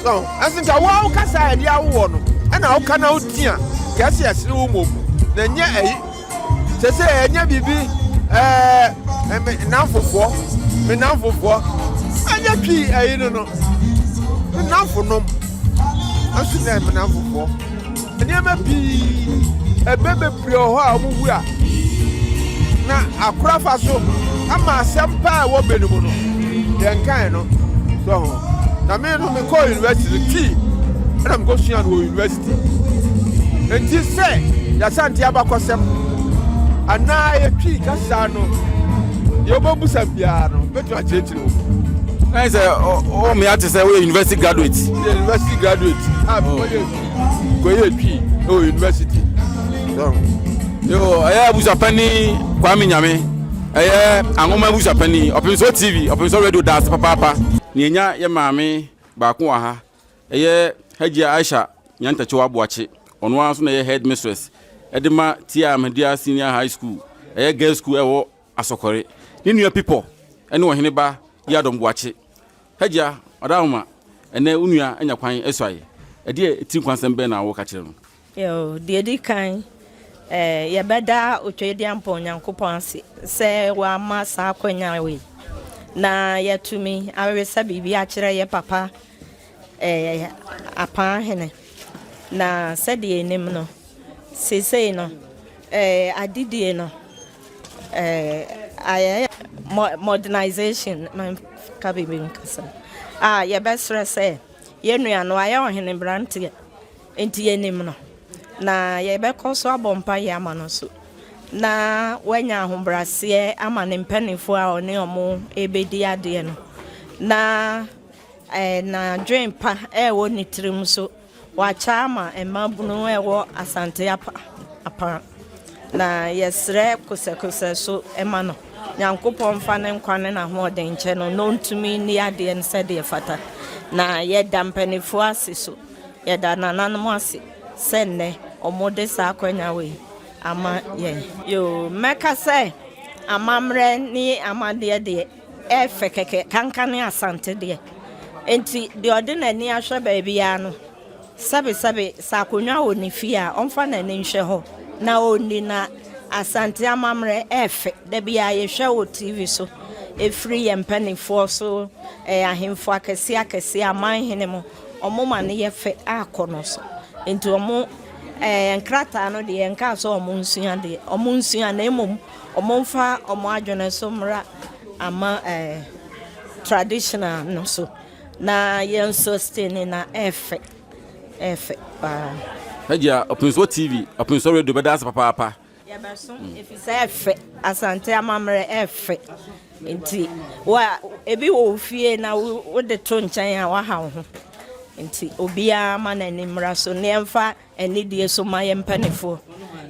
so asinka wo kasa e dia wo no ena o kana oti a kase ye sere wo mo na nya ayi sese enya bibi me nanfofo anya twi ayi no nanfonom asu na me nanfofo enya ma bi ebebe pri ho a mu wu a na akura fa so ama asempa wo benumu no ye nkan no so na me no me ko university na me go sua no university enti se ya santi abakosem ana ye twi kasa no ye bo busa bia no betu achechire o na say o me ati say we university graduate go ye twi o university so yo aya busa pani kwa minyame aya angoma busa pani Opemsuo TV Opemsuo radio das papa ni enya ye maame ba ko ha aya Hagia Aisha nyantache wa boache ono anso na ye headmistress edema tia Ahmedia Senior High School aya girls school ewo Asokore ni nua people ene ohene ba Yiadom boache Hagia odahoma ene unua anya kwan eswaye ede eti kwansem be na wo ka kire no yo de edi kan ye beda otwedi ampo nyankopon ase se wa ma sa akwanya we na yetumi awesa bibi a kire ye papa Apaah na se de enim no sesei no adidie no modernization man kabibi nkasa ye besre se ye nua no aye ohene brante enti enim no na ye bekoso abompa ye amano so na wanya ahombrase ama ne mpanifo a one omo ebedi ade no na na dream pa wo nitrim so wa chama emabunu wo asante apa na yesre kose so emano nyankopon fa ne nkwane na ho de nche no ntumi ni ade en se de fata na ye dampanifo ase so ye da nananum ase senne omode sa akwanya we ama ye yo meka se amamre ni amade de efekeke kankane asante de enti de ordinary ahwe baabi ya no sabe sa konwa oni fia onfa na ni nhwe ho na oni na asante amamre efe de bia ye hwe o TV so efri ye mpanifo so ahemfo akese amanhene mo omoma ne ye fe akono so enti omo nkrata no de nka so omo nsua na emom omomfa omo adwene so mra ama traditional no so na yen sustain na efe Hagia Opemsuo TV Opemsuo radio beda papa ya baso if you say efe asante amamre efe enti wa ebi wo fie na wo de to nchan a wa ha ho enti obia ma na nimra so ne mfa eni die so ma ye mpanifo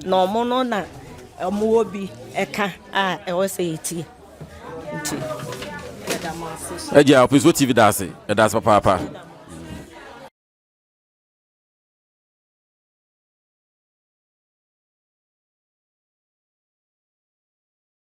na omo no na omo obi eka a e wo say eti enti Hagia Opemsuo TV das papa